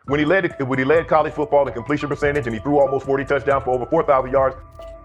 When he led college football in completion percentage and he threw almost 40 touchdowns for over 4,000 yards,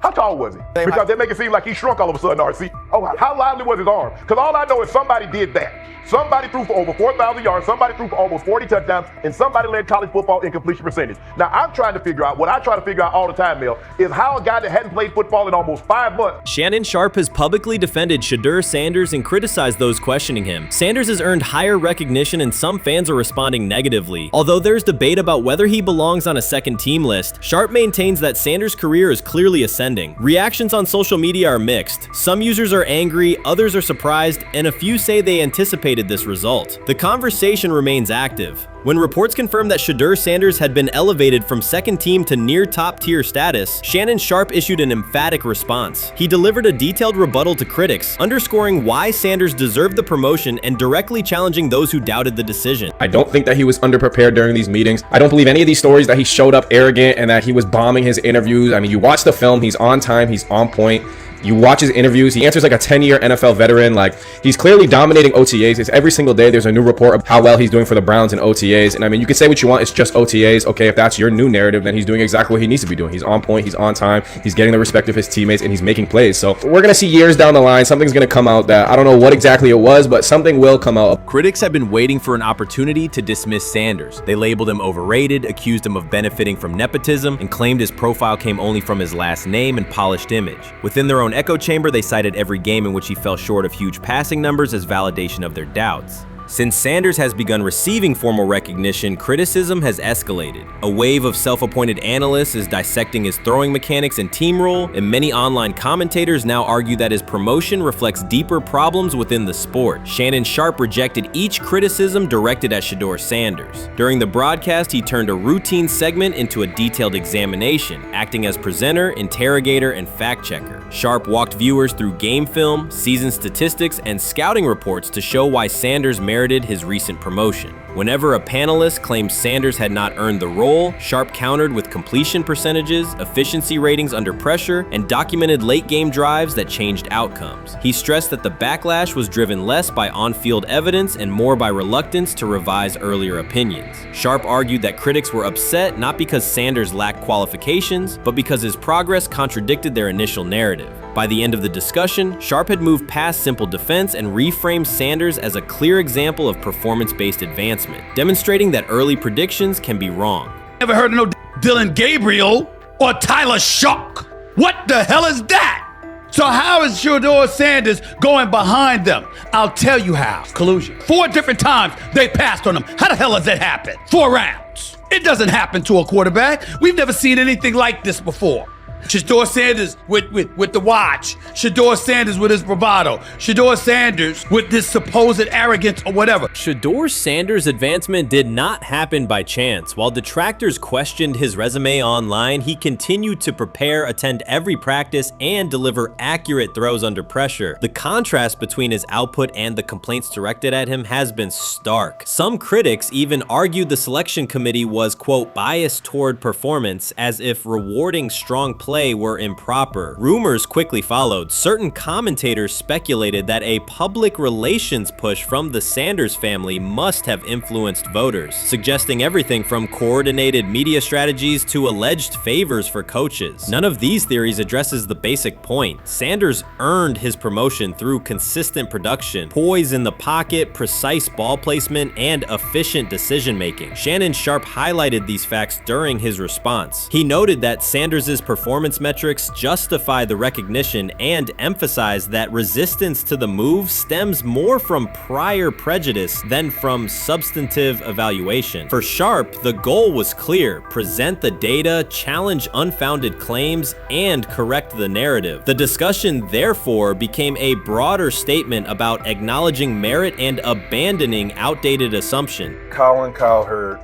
how tall was he? Because they make it seem like he shrunk all of a sudden, RC. Oh, how lively was his arm? Because all I know is somebody did that. Somebody threw for over 4,000 yards, somebody threw for almost 40 touchdowns, and somebody led college football in completion percentage. Now, I'm trying to figure out, what I try to figure out all the time, Mel, is how a guy that hadn't played football in almost 5 months. Shannon Sharpe has publicly defended Shedeur Sanders and criticized those questioning him. Sanders has earned higher recognition and some fans are responding negatively. Although there's debate about whether he belongs on a second team list, Sharpe maintains that Sanders' career is clearly ascending. Reactions on social media are mixed. Some users are angry, others are surprised, and a few say they anticipated this result. The conversation remains active. When reports confirmed that Shedeur Sanders had been elevated from second team to near top tier status, Shannon Sharpe issued an emphatic response. He delivered a detailed rebuttal to critics, underscoring why Sanders deserved the promotion and directly challenging those who doubted the decision. I don't think that he was underprepared during these meetings. I don't believe any of these stories that he showed up arrogant and that he was bombing his interviews. I mean, you watch the film, he's on time, he's on point. You watch his interviews, he answers like a 10-year NFL veteran. Like, he's clearly dominating OTAs. It's every single day there's a new report of how well he's doing for the Browns in OTAs. And I mean, you can say what you want, it's just OTAs. Okay, if that's your new narrative, then he's doing exactly what he needs to be doing. He's on point, he's on time, he's getting the respect of his teammates, and he's making plays. So we're gonna see years down the line, something's gonna come out that I don't know what exactly it was, but something will come out. Critics have been waiting for an opportunity to dismiss Sanders. They labeled him overrated, accused him of benefiting from nepotism, and claimed his profile came only from his last name and polished image. Within their own echo chamber, they cited every game in which he fell short of huge passing numbers as validation of their doubts. Since Sanders has begun receiving formal recognition, criticism has escalated. A wave of self-appointed analysts is dissecting his throwing mechanics and team role, and many online commentators now argue that his promotion reflects deeper problems within the sport. Shannon Sharpe rejected each criticism directed at Shedeur Sanders. During the broadcast, he turned a routine segment into a detailed examination, acting as presenter, interrogator, and fact-checker. Sharpe walked viewers through game film, season statistics, and scouting reports to show why Sanders merited his recent promotion. Whenever a panelist claimed Sanders had not earned the role, Sharpe countered with completion percentages, efficiency ratings under pressure, and documented late-game drives that changed outcomes. He stressed that the backlash was driven less by on-field evidence and more by reluctance to revise earlier opinions. Sharpe argued that critics were upset not because Sanders lacked qualifications, but because his progress contradicted their initial narrative. By the end of the discussion, Sharpe had moved past simple defense and reframed Sanders as a clear example of performance-based advancement, demonstrating that early predictions can be wrong. Never heard of no Dylan Gabriel or Tyler Shock. What the hell is that? So how is Shedeur Sanders going behind them? I'll tell you how. Collusion. 4 different times they passed on him. How the hell does that happen? 4 rounds. It doesn't happen to a quarterback. We've never seen anything like this before. Shedeur Sanders with the watch. Shedeur Sanders with his bravado. Shedeur Sanders with this supposed arrogance or whatever. Shedeur Sanders' advancement did not happen by chance. While detractors questioned his resume online, he continued to prepare, attend every practice, and deliver accurate throws under pressure. The contrast between his output and the complaints directed at him has been stark. Some critics even argued the selection committee was, quote, biased toward performance, as if rewarding strong play were improper. Rumors quickly followed. Certain commentators speculated that a public relations push from the Sanders family must have influenced voters, suggesting everything from coordinated media strategies to alleged favors for coaches. None of these theories addresses the basic point. Sanders earned his promotion through consistent production, poise in the pocket, precise ball placement, and efficient decision-making. Shannon Sharpe highlighted these facts during his response. He noted that Sanders' performance metrics justify the recognition and emphasize that resistance to the move stems more from prior prejudice than from substantive evaluation. For Sharpe, the goal was clear: present the data, challenge unfounded claims, and correct the narrative. The discussion therefore became a broader statement about acknowledging merit and abandoning outdated assumption. Colin Cowherd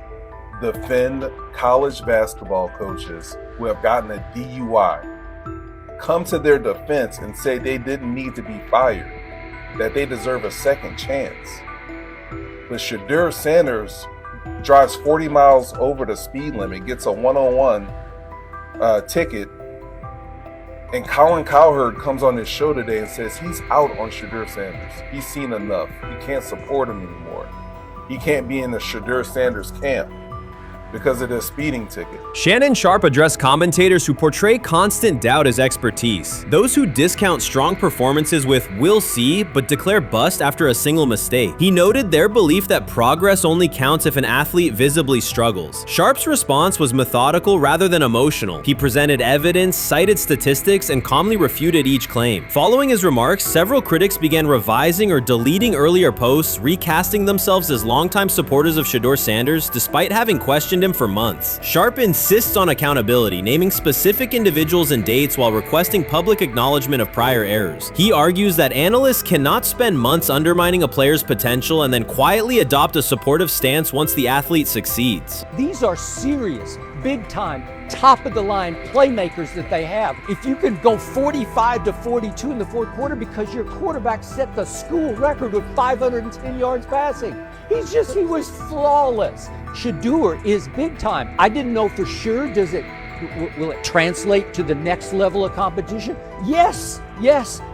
defend college basketball coaches who have gotten a DUI, come to their defense and say they didn't need to be fired, that they deserve a second chance. But Shedeur Sanders drives 40 miles over the speed limit, gets a one-on-one ticket, and Colin Cowherd comes on his show today and says he's out on Shedeur Sanders. He's seen enough. He can't support him anymore. He can't be in the Shedeur Sanders camp. because of their speeding ticket. Shannon Sharpe addressed commentators who portray constant doubt as expertise. Those who discount strong performances with "we'll see" but declare bust after a single mistake. He noted their belief that progress only counts if an athlete visibly struggles. Sharpe's response was methodical rather than emotional. He presented evidence, cited statistics, and calmly refuted each claim. Following his remarks, several critics began revising or deleting earlier posts, recasting themselves as longtime supporters of Shedeur Sanders despite having questioned him for months. Sharpe insists on accountability, naming specific individuals and dates while requesting public acknowledgement of prior errors. He argues that analysts cannot spend months undermining a player's potential and then quietly adopt a supportive stance once the athlete succeeds. These are serious, big-time, top-of-the-line playmakers that they have. If you can go 45-42 in the fourth quarter because your quarterback set the school record with 510 yards passing. He was flawless. Shedeur is big time. I didn't know for sure, will it translate to the next level of competition? Yes,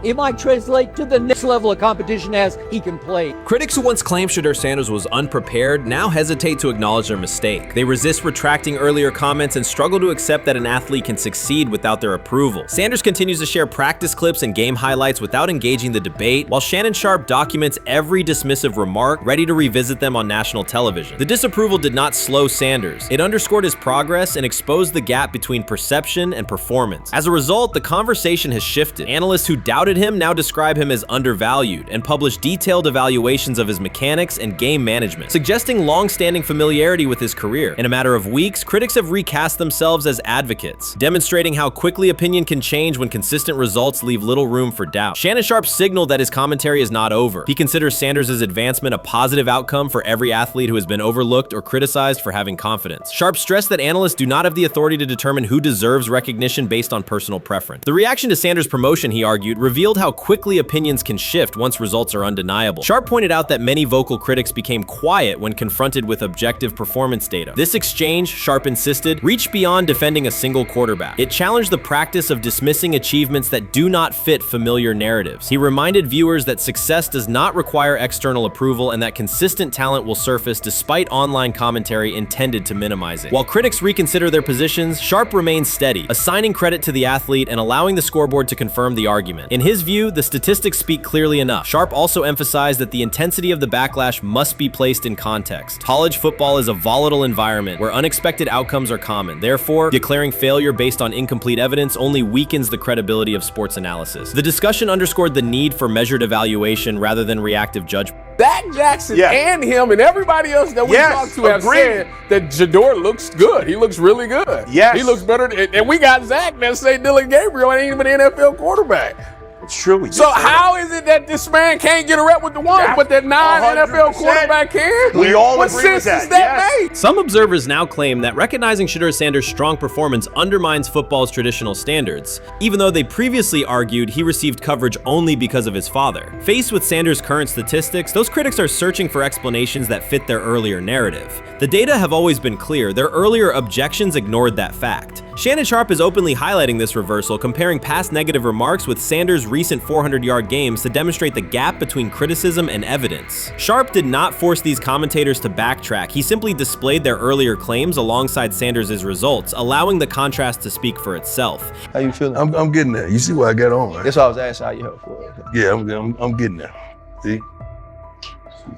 it might translate to the next level of competition as he can play. Critics who once claimed Shedeur Sanders was unprepared now hesitate to acknowledge their mistake. They resist retracting earlier comments and struggle to accept that an athlete can succeed without their approval. Sanders continues to share practice clips and game highlights without engaging the debate, while Shannon Sharpe documents every dismissive remark, ready to revisit them on national television. The disapproval did not slow Sanders. It underscored his progress and exposed the gap between perception and performance. As a result, the conversation has shifted. Analysts who doubted him now describe him as undervalued and publish detailed evaluations of his mechanics and game management, suggesting long-standing familiarity with his career. In a matter of weeks, critics have recast themselves as advocates, demonstrating how quickly opinion can change when consistent results leave little room for doubt. Shannon Sharpe signaled that his commentary is not over. He considers Sanders' advancement a positive outcome for every athlete who has been overlooked or criticized for having confidence. Sharpe stressed that analysts do not have the authority to determine who deserves recognition based on personal preference. The reaction to Sanders' promotion, he argued, revealed how quickly opinions can shift once results are undeniable. Sharpe pointed out that many vocal critics became quiet when confronted with objective performance data. This exchange, Sharpe insisted, reached beyond defending a single quarterback. It challenged the practice of dismissing achievements that do not fit familiar narratives. He reminded viewers that success does not require external approval and that consistent talent will surface despite online commentary intended to minimize it. While critics reconsider their positions, Sharpe remains steady, assigning credit to the athlete and allowing the scoreboard to confirm the argument. In his view, the statistics speak clearly enough. Sharpe also emphasized that the intensity of the backlash must be placed in context. College football is a volatile environment where unexpected outcomes are common. Therefore, declaring failure based on incomplete evidence only weakens the credibility of sports analysis. The discussion underscored the need for measured evaluation rather than reactive judgment. Dak Jackson and him and everybody else that we talked to have said that Shedeur looks good. He looks really good. Yes. He looks better. And we got Zach that say Deion Gabriel ain't even an NFL quarterback. It's true. So how is it that this man can't get a rep with the ones, but that non-NFL quarterback can? We all what agree with sense that. does that make? Some observers now claim that recognizing Shedeur Sanders' strong performance undermines football's traditional standards, even though they previously argued he received coverage only because of his father. Faced with Sanders' current statistics, those critics are searching for explanations that fit their earlier narrative. The data have always been clear. Their earlier objections ignored that fact. Shannon Sharpe is openly highlighting this reversal, comparing past negative remarks with Sanders' recent 400-yard games to demonstrate the gap between criticism and evidence. Sharpe did not force these commentators to backtrack. He simply displayed their earlier claims alongside Sanders' results, allowing the contrast to speak for itself. How you feeling? I'm getting there. You see what I got on, right? That's why I was asking how you help for it. Yeah, I'm getting there. See?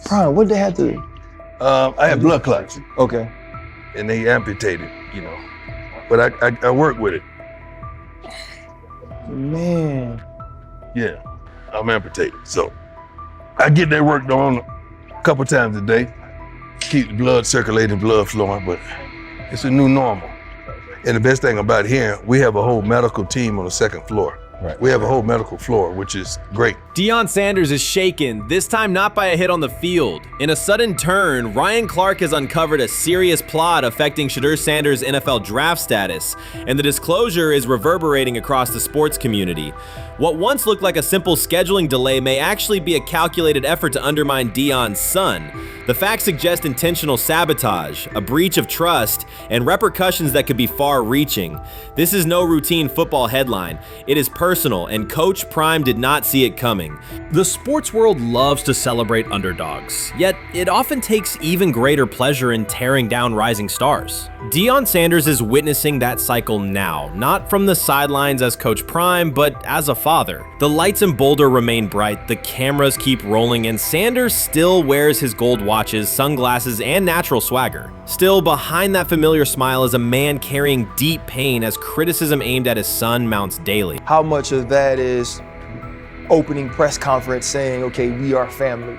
Brian, what did they have to do? I had blood clots. Okay. And they amputated, you know. But I work with it. Man. Yeah, I'm amputated. So I get that worked on a couple times a day. Keep the blood circulating, blood flowing, but it's a new normal. And the best thing about here, we have a whole medical team on the second floor. Right. We have a whole medical floor, which is great. Deion Sanders is shaken, this time not by a hit on the field. In a sudden turn, Ryan Clark has uncovered a serious plot affecting Shedeur Sanders' NFL draft status, and the disclosure is reverberating across the sports community. What once looked like a simple scheduling delay may actually be a calculated effort to undermine Deion's son. The facts suggest intentional sabotage, a breach of trust, and repercussions that could be far-reaching. This is no routine football headline. It is personal, and Coach Prime did not see it coming. The sports world loves to celebrate underdogs, yet it often takes even greater pleasure in tearing down rising stars. Deion Sanders is witnessing that cycle now, not from the sidelines as Coach Prime, but as a father. The lights in Boulder remain bright, the cameras keep rolling, and Sanders still wears his gold watches, sunglasses, and natural swagger. Still, behind that familiar smile is a man carrying deep pain as criticism aimed at his son mounts daily. How much of that is opening press conference saying, okay, we are family,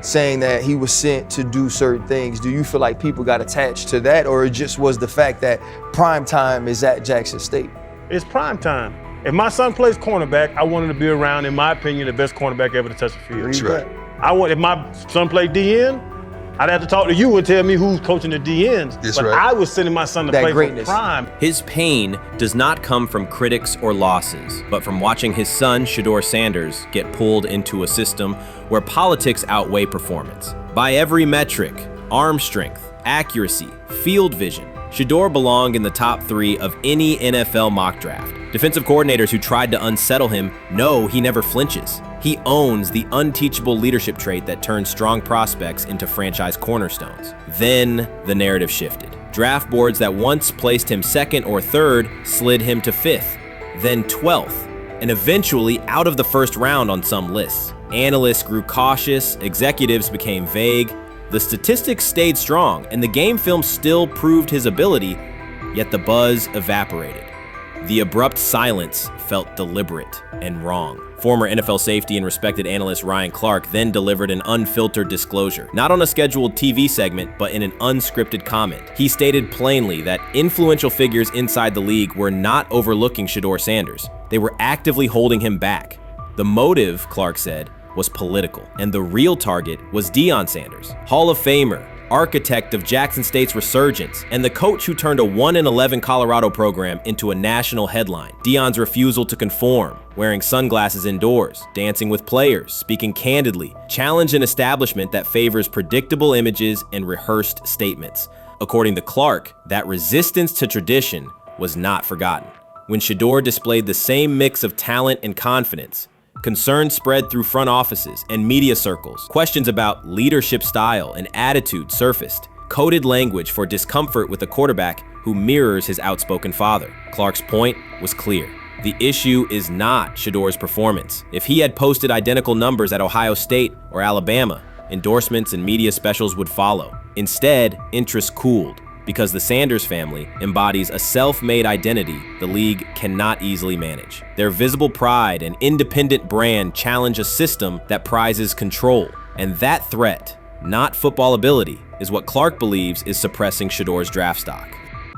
saying that he was sent to do certain things? Do you feel like people got attached to that, or it just was the fact that prime time is at Jackson State? It's prime time. If my son plays cornerback, I want him to be around, in my opinion, the best cornerback ever to touch the field. That's right. If my son played DN, I'd have to talk to you and tell me who's coaching the DNs. That's but right. I was sending my son to play for prime. His pain does not come from critics or losses, but from watching his son, Shedeur Sanders, get pulled into a system where politics outweigh performance. By every metric, arm strength, accuracy, field vision, Shedeur belonged in the top 3 of any NFL mock draft. Defensive coordinators who tried to unsettle him know he never flinches. He owns the unteachable leadership trait that turns strong prospects into franchise cornerstones. Then the narrative shifted. Draft boards that once placed him 2nd or 3rd slid him to 5th, then 12th, and eventually out of the 1st round on some lists. Analysts grew cautious, executives became vague. The statistics stayed strong, and the game film still proved his ability, yet the buzz evaporated. The abrupt silence felt deliberate and wrong. Former NFL safety and respected analyst Ryan Clark then delivered an unfiltered disclosure, not on a scheduled TV segment, but in an unscripted comment. He stated plainly that influential figures inside the league were not overlooking Shedeur Sanders. They were actively holding him back. The motive, Clark said, was political, and the real target was Deion Sanders, Hall of Famer, architect of Jackson State's resurgence, and the coach who turned a 1-11 Colorado program into a national headline. Deion's refusal to conform, wearing sunglasses indoors, dancing with players, speaking candidly, challenged an establishment that favors predictable images and rehearsed statements. According to Clark, that resistance to tradition was not forgotten. When Shedeur displayed the same mix of talent and confidence, concern spread through front offices and media circles. Questions about leadership style and attitude surfaced. Coded language for discomfort with a quarterback who mirrors his outspoken father. Clark's point was clear. The issue is not Shedeur's performance. If he had posted identical numbers at Ohio State or Alabama, endorsements and media specials would follow. Instead, interest cooled, because the Sanders family embodies a self-made identity the league cannot easily manage. Their visible pride and independent brand challenge a system that prizes control. And that threat, not football ability, is what Clark believes is suppressing Shedeur's draft stock.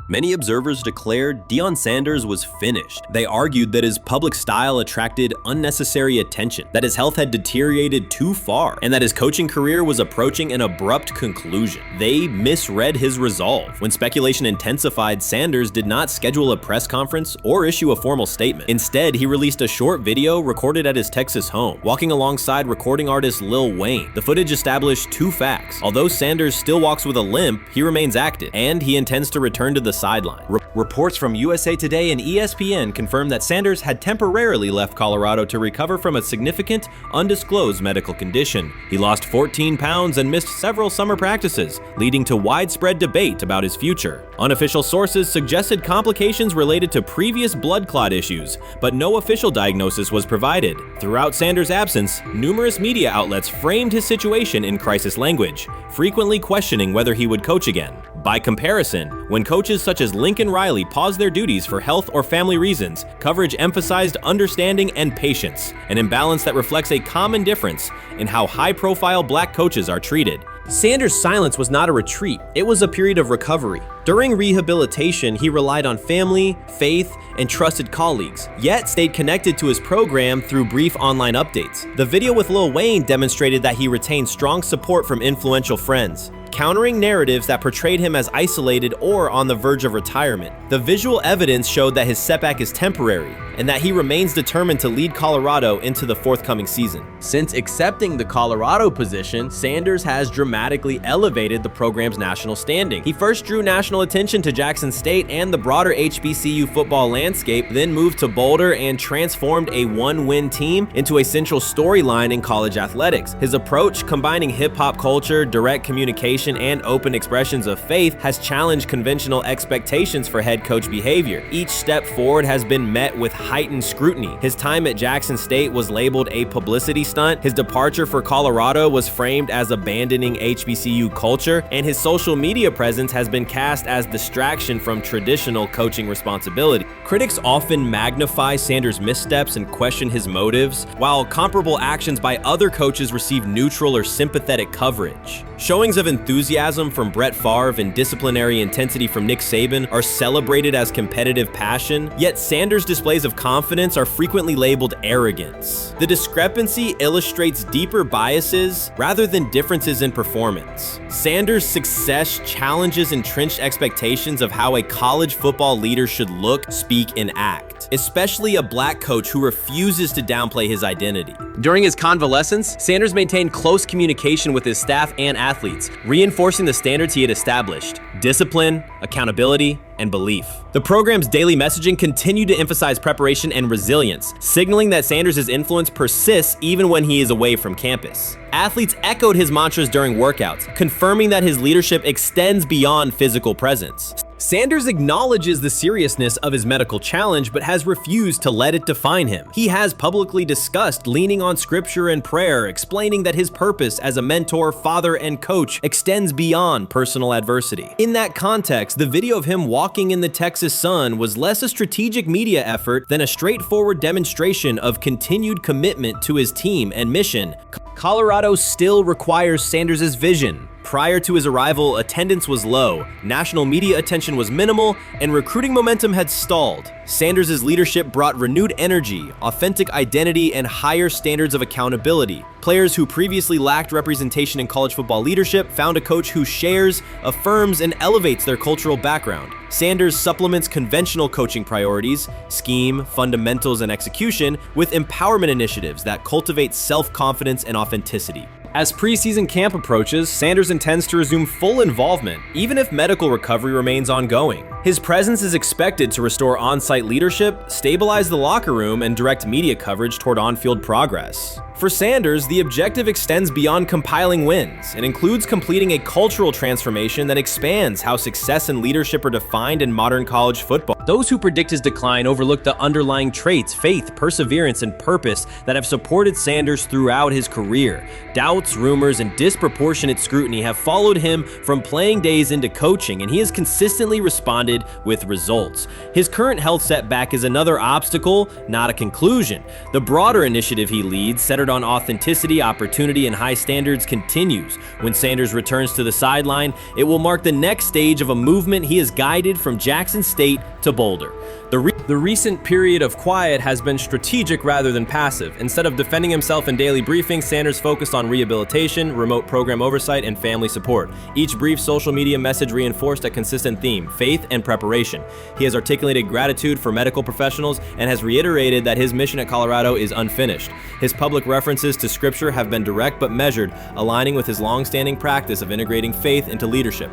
Many observers declared Deion Sanders was finished. They argued that his public style attracted unnecessary attention, that his health had deteriorated too far, and that his coaching career was approaching an abrupt conclusion. They misread his resolve. When speculation intensified, Sanders did not schedule a press conference or issue a formal statement. Instead, he released a short video recorded at his Texas home, walking alongside recording artist Lil Wayne. The footage established 2 facts. Although Sanders still walks with a limp, he remains active, and he intends to return to the sideline. Reports from USA Today and ESPN confirmed that Sanders had temporarily left Colorado to recover from a significant, undisclosed medical condition. He lost 14 pounds and missed several summer practices, leading to widespread debate about his future. Unofficial sources suggested complications related to previous blood clot issues, but no official diagnosis was provided. Throughout Sanders' absence, numerous media outlets framed his situation in crisis language, frequently questioning whether he would coach again. By comparison, when coaches such as Lincoln Riley paused their duties for health or family reasons, coverage emphasized understanding and patience, an imbalance that reflects a common difference in how high-profile black coaches are treated. Sanders' silence was not a retreat, it was a period of recovery. During rehabilitation, he relied on family, faith, and trusted colleagues, yet stayed connected to his program through brief online updates. The video with Lil Wayne demonstrated that he retained strong support from influential friends, countering narratives that portrayed him as isolated or on the verge of retirement. The visual evidence showed that his setback is temporary, and that he remains determined to lead Colorado into the forthcoming season. Since accepting the Colorado position, Sanders has dramatically elevated the program's national standing. He first drew national attention to Jackson State and the broader HBCU football landscape, then moved to Boulder and transformed a one-win team into a central storyline in college athletics. His approach, combining hip-hop culture, direct communication, and open expressions of faith, has challenged conventional expectations for head coach behavior. Each step forward has been met with heightened scrutiny. His time at Jackson State was labeled a publicity stunt, his departure for Colorado was framed as abandoning HBCU culture, and his social media presence has been cast as distraction from traditional coaching responsibility. Critics often magnify Sanders' missteps and question his motives, while comparable actions by other coaches receive neutral or sympathetic coverage. Showings of enthusiasm from Brett Favre and disciplinary intensity from Nick Saban are celebrated as competitive passion, yet Sanders' displays of confidence are frequently labeled arrogance. The discrepancy illustrates deeper biases rather than differences in performance. Sanders' success challenges entrenched expectations of how a college football leader should look, speak, and act, especially a black coach who refuses to downplay his identity. During his convalescence, Sanders maintained close communication with his staff and athletes, reinforcing the standards he had established: discipline, accountability, and belief. The program's daily messaging continued to emphasize preparation and resilience, signaling that Sanders' influence persists even when he is away from campus. Athletes echoed his mantras during workouts, confirming that his leadership extends beyond physical presence. Sanders acknowledges the seriousness of his medical challenge, but has refused to let it define him. He has publicly discussed leaning on scripture and prayer, explaining that his purpose as a mentor, father, and coach extends beyond personal adversity. In that context, the video of him walking in the Texas sun was less a strategic media effort than a straightforward demonstration of continued commitment to his team and mission. Colorado still requires Sanders' vision. Prior to his arrival, attendance was low, national media attention was minimal, and recruiting momentum had stalled. Sanders' leadership brought renewed energy, authentic identity, and higher standards of accountability. Players who previously lacked representation in college football leadership found a coach who shares, affirms, and elevates their cultural background. Sanders supplements conventional coaching priorities, scheme, fundamentals, and execution with empowerment initiatives that cultivate self-confidence and authenticity. As preseason camp approaches, Sanders intends to resume full involvement, even if medical recovery remains ongoing. His presence is expected to restore on-site leadership, stabilize the locker room, and direct media coverage toward on-field progress. For Sanders, the objective extends beyond compiling wins and includes completing a cultural transformation that expands how success and leadership are defined in modern college football. Those who predict his decline overlook the underlying traits, faith, perseverance, and purpose that have supported Sanders throughout his career. Doubts, rumors, and disproportionate scrutiny have followed him from playing days into coaching, and he has consistently responded with results. His current health setback is another obstacle, not a conclusion. The broader initiative he leads, centered on authenticity, opportunity, and high standards, continues. When Sanders returns to the sideline, it will mark the next stage of a movement he has guided from Jackson State to Boulder. The recent period of quiet has been strategic rather than passive. Instead of defending himself in daily briefings, Sanders focused on rehabilitation, remote program oversight, and family support. Each brief social media message reinforced a consistent theme: faith and preparation. He has articulated gratitude for medical professionals and has reiterated that his mission at Colorado is unfinished. His public references to scripture have been direct but measured, aligning with his long-standing practice of integrating faith into leadership.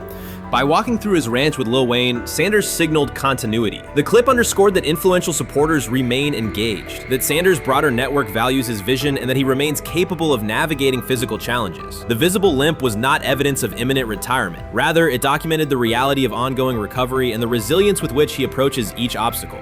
By walking through his ranch with Lil Wayne, Sanders signaled continuity. The clip underscored that influential supporters remain engaged, that Sanders' broader network values his vision, and that he remains capable of navigating physical challenges. The visible limp was not evidence of imminent retirement. Rather, it documented the reality of ongoing recovery and the resilience with which he approaches each obstacle.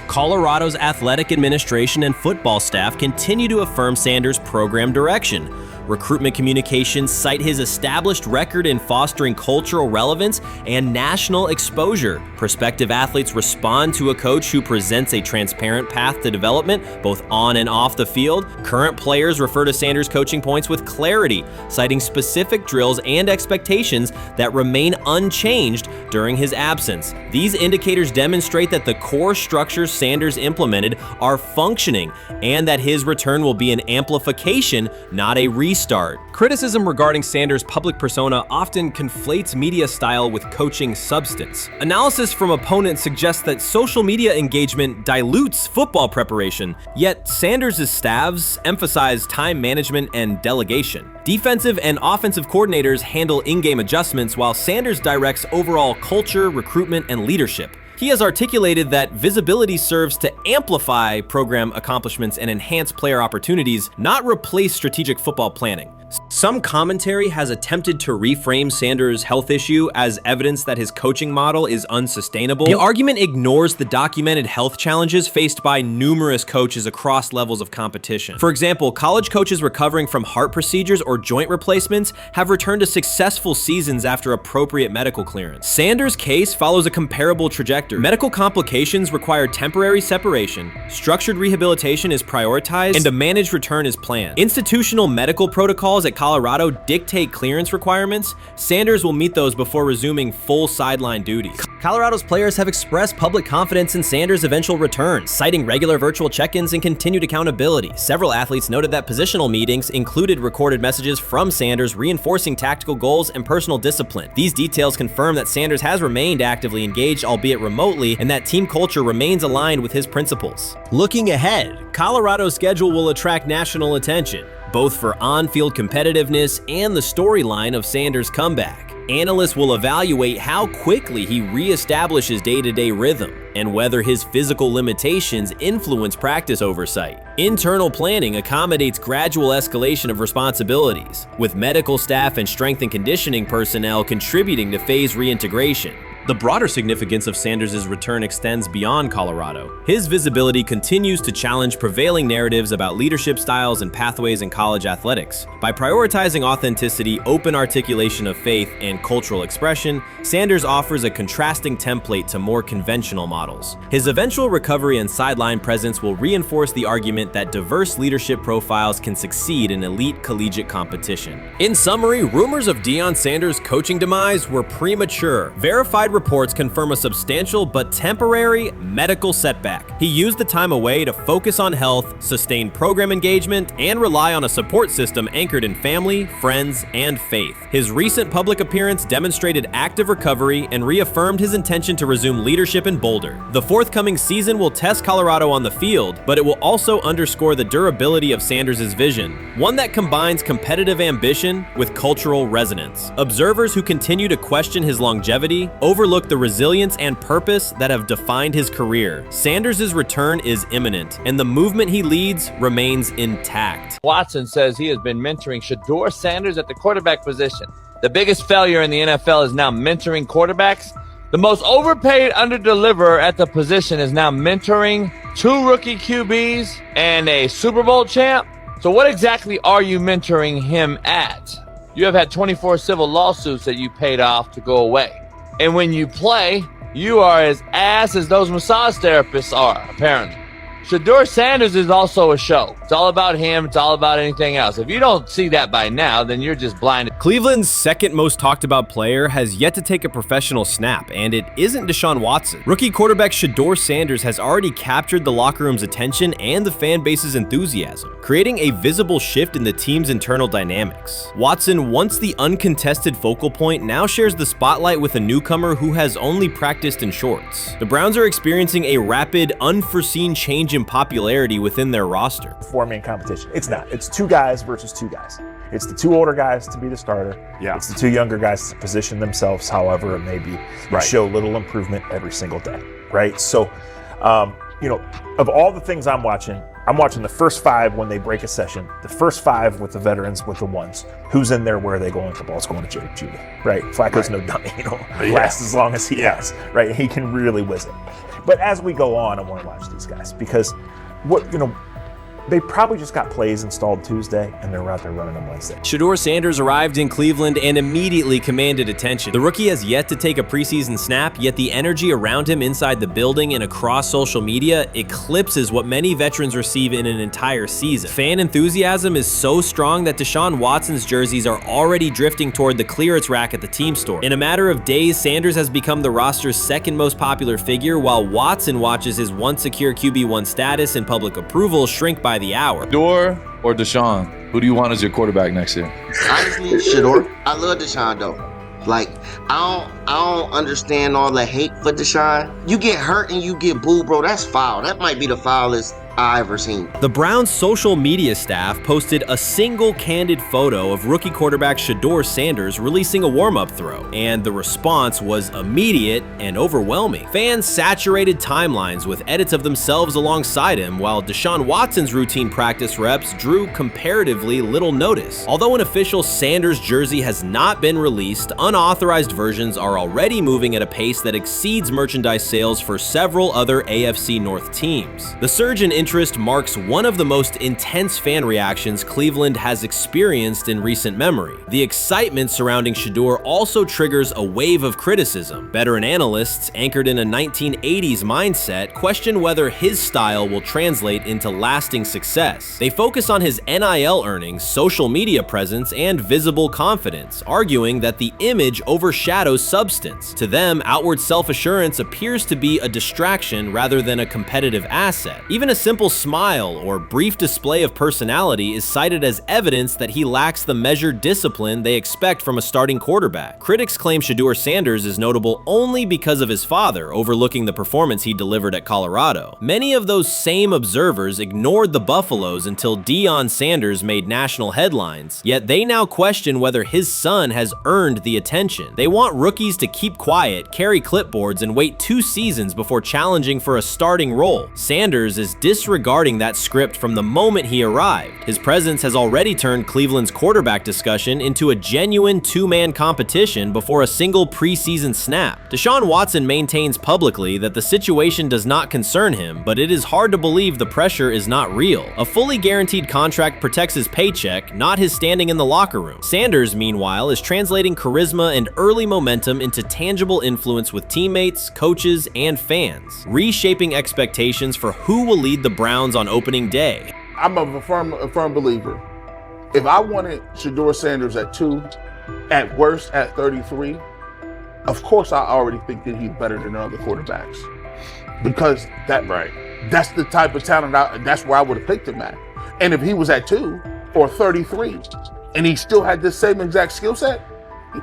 Colorado's athletic administration and football staff continue to affirm Sanders' program direction. Recruitment communications cite his established record in fostering cultural relevance and national exposure. Prospective athletes respond to a coach who presents a transparent path to development, both on and off the field. Current players refer to Sanders' coaching points with clarity, citing specific drills and expectations that remain unchanged during his absence. These indicators demonstrate that the core structures Sanders implemented are functioning, and that his return will be an amplification, not a restart. Criticism regarding Sanders' public persona often conflates media style with coaching substance. Analysis from opponents suggests that social media engagement dilutes football preparation, yet Sanders' staffs emphasize time management and delegation. Defensive and offensive coordinators handle in-game adjustments, while Sanders directs overall culture, recruitment, and leadership. He has articulated that visibility serves to amplify program accomplishments and enhance player opportunities, not replace strategic football planning. Some commentary has attempted to reframe Sanders' health issue as evidence that his coaching model is unsustainable. The argument ignores the documented health challenges faced by numerous coaches across levels of competition. For example, college coaches recovering from heart procedures or joint replacements have returned to successful seasons after appropriate medical clearance. Sanders' case follows a comparable trajectory. Medical complications require temporary separation, structured rehabilitation is prioritized, and a managed return is planned. Institutional medical protocols at Colorado dictate clearance requirements. Sanders will meet those before resuming full sideline duties. Colorado's players have expressed public confidence in Sanders' eventual return, citing regular virtual check-ins and continued accountability. Several athletes noted that positional meetings included recorded messages from Sanders reinforcing tactical goals and personal discipline. These details confirm that Sanders has remained actively engaged, albeit remotely, and that team culture remains aligned with his principles. Looking ahead, Colorado's schedule will attract national attention, both for on-field competitiveness and the storyline of Sanders' comeback. Analysts will evaluate how quickly he reestablishes day-to-day rhythm and whether his physical limitations influence practice oversight. Internal planning accommodates gradual escalation of responsibilities, with medical staff and strength and conditioning personnel contributing to phase reintegration. The broader significance of Sanders' return extends beyond Colorado. His visibility continues to challenge prevailing narratives about leadership styles and pathways in college athletics. By prioritizing authenticity, open articulation of faith, and cultural expression, Sanders offers a contrasting template to more conventional models. His eventual recovery and sideline presence will reinforce the argument that diverse leadership profiles can succeed in elite collegiate competition. In summary, rumors of Deion Sanders' coaching demise were premature. Verified reports confirm a substantial but temporary medical setback. He used the time away to focus on health, sustain program engagement, and rely on a support system anchored in family, friends, and faith. His recent public appearance demonstrated active recovery and reaffirmed his intention to resume leadership in Boulder. The forthcoming season will test Colorado on the field, but it will also underscore the durability of Sanders' vision, one that combines competitive ambition with cultural resonance. Observers who continue to question his longevity overlook the resilience and purpose that have defined his career. Sanders' return is imminent, and the movement he leads remains intact. Watson says he has been mentoring Shedeur Sanders at the quarterback position. The biggest failure in the NFL is now mentoring quarterbacks. The most overpaid underdeliverer at the position is now mentoring 2 rookie QBs and a Super Bowl champ. So what exactly are you mentoring him at? You have had 24 civil lawsuits that you paid off to go away. And when you play, you are as ass as those massage therapists are, apparently. Shedeur Sanders is also a show. It's all about him. It's all about anything else. If you don't see that by now, then you're just blinded. Cleveland's second most talked about player has yet to take a professional snap, and it isn't Deshaun Watson. Rookie quarterback Shedeur Sanders has already captured the locker room's attention and the fan base's enthusiasm, creating a visible shift in the team's internal dynamics. Watson, once the uncontested focal point, now shares the spotlight with a newcomer who has only practiced in shorts. The Browns are experiencing a rapid, unforeseen change in popularity within their roster. Four-man competition. It's not. It's 2 guys versus 2 guys. It's the 2 older guys to be the starter. Yeah. It's the 2 younger guys to position themselves however it may be. Right. Show little improvement every single day, right? So, of all the things I'm watching the first 5 when they break a session, the first 5 with the veterans, with the ones. Who's in there, where are they going? The ball's going to Judy, right? Flacco's no dummy, lasts as long as he has, right? He can really whiz it. But as we go on, I want to watch these guys because They probably just got plays installed Tuesday, and they're out there running them Wednesday. Shedeur Sanders arrived in Cleveland and immediately commanded attention. The rookie has yet to take a preseason snap, yet the energy around him inside the building and across social media eclipses what many veterans receive in an entire season. Fan enthusiasm is so strong that Deshaun Watson's jerseys are already drifting toward the clearance rack at the team store. In a matter of days, Sanders has become the roster's second most popular figure, while Watson watches his once secure QB1 status and public approval shrink by the hour. Shedeur or Deshaun? Who do you want as your quarterback next year? Honestly, Shedeur. I love Deshaun though. Like, I don't understand all the hate for Deshaun. You get hurt and you get booed, bro. That's foul. That might be the foulest I ever seen. The Browns' social media staff posted a single candid photo of rookie quarterback Shedeur Sanders releasing a warm-up throw, and the response was immediate and overwhelming. Fans saturated timelines with edits of themselves alongside him, while Deshaun Watson's routine practice reps drew comparatively little notice. Although an official Sanders jersey has not been released, unauthorized versions are already moving at a pace that exceeds merchandise sales for several other AFC North teams. The surge in interest marks one of the most intense fan reactions Cleveland has experienced in recent memory. The excitement surrounding Shedeur also triggers a wave of criticism. Veteran analysts, anchored in a 1980s mindset, question whether his style will translate into lasting success. They focus on his NIL earnings, social media presence, and visible confidence, arguing that the image overshadows substance. To them, outward self-assurance appears to be a distraction rather than a competitive asset. Even a simple smile or brief display of personality is cited as evidence that he lacks the measured discipline they expect from a starting quarterback. Critics claim Shedeur Sanders is notable only because of his father, overlooking the performance he delivered at Colorado. Many of those same observers ignored the Buffaloes until Deion Sanders made national headlines, yet they now question whether his son has earned the attention. They want rookies to keep quiet, carry clipboards, and wait 2 seasons before challenging for a starting role. Sanders is disregarding that script from the moment he arrived. His presence has already turned Cleveland's quarterback discussion into a genuine 2-man competition before a single preseason snap. Deshaun Watson maintains publicly that the situation does not concern him, but it is hard to believe the pressure is not real. A fully guaranteed contract protects his paycheck, not his standing in the locker room. Sanders, meanwhile, is translating charisma and early momentum into tangible influence with teammates, coaches, and fans, reshaping expectations for who will lead the Browns on opening day. I'm a firm believer. If I wanted Shedeur Sanders at 2, at worst at 33, of course I already think that he's better than other quarterbacks. Because that's the type of talent, that's where I would have picked him at. And if he was at 2 or 33, and he still had the same exact skill set,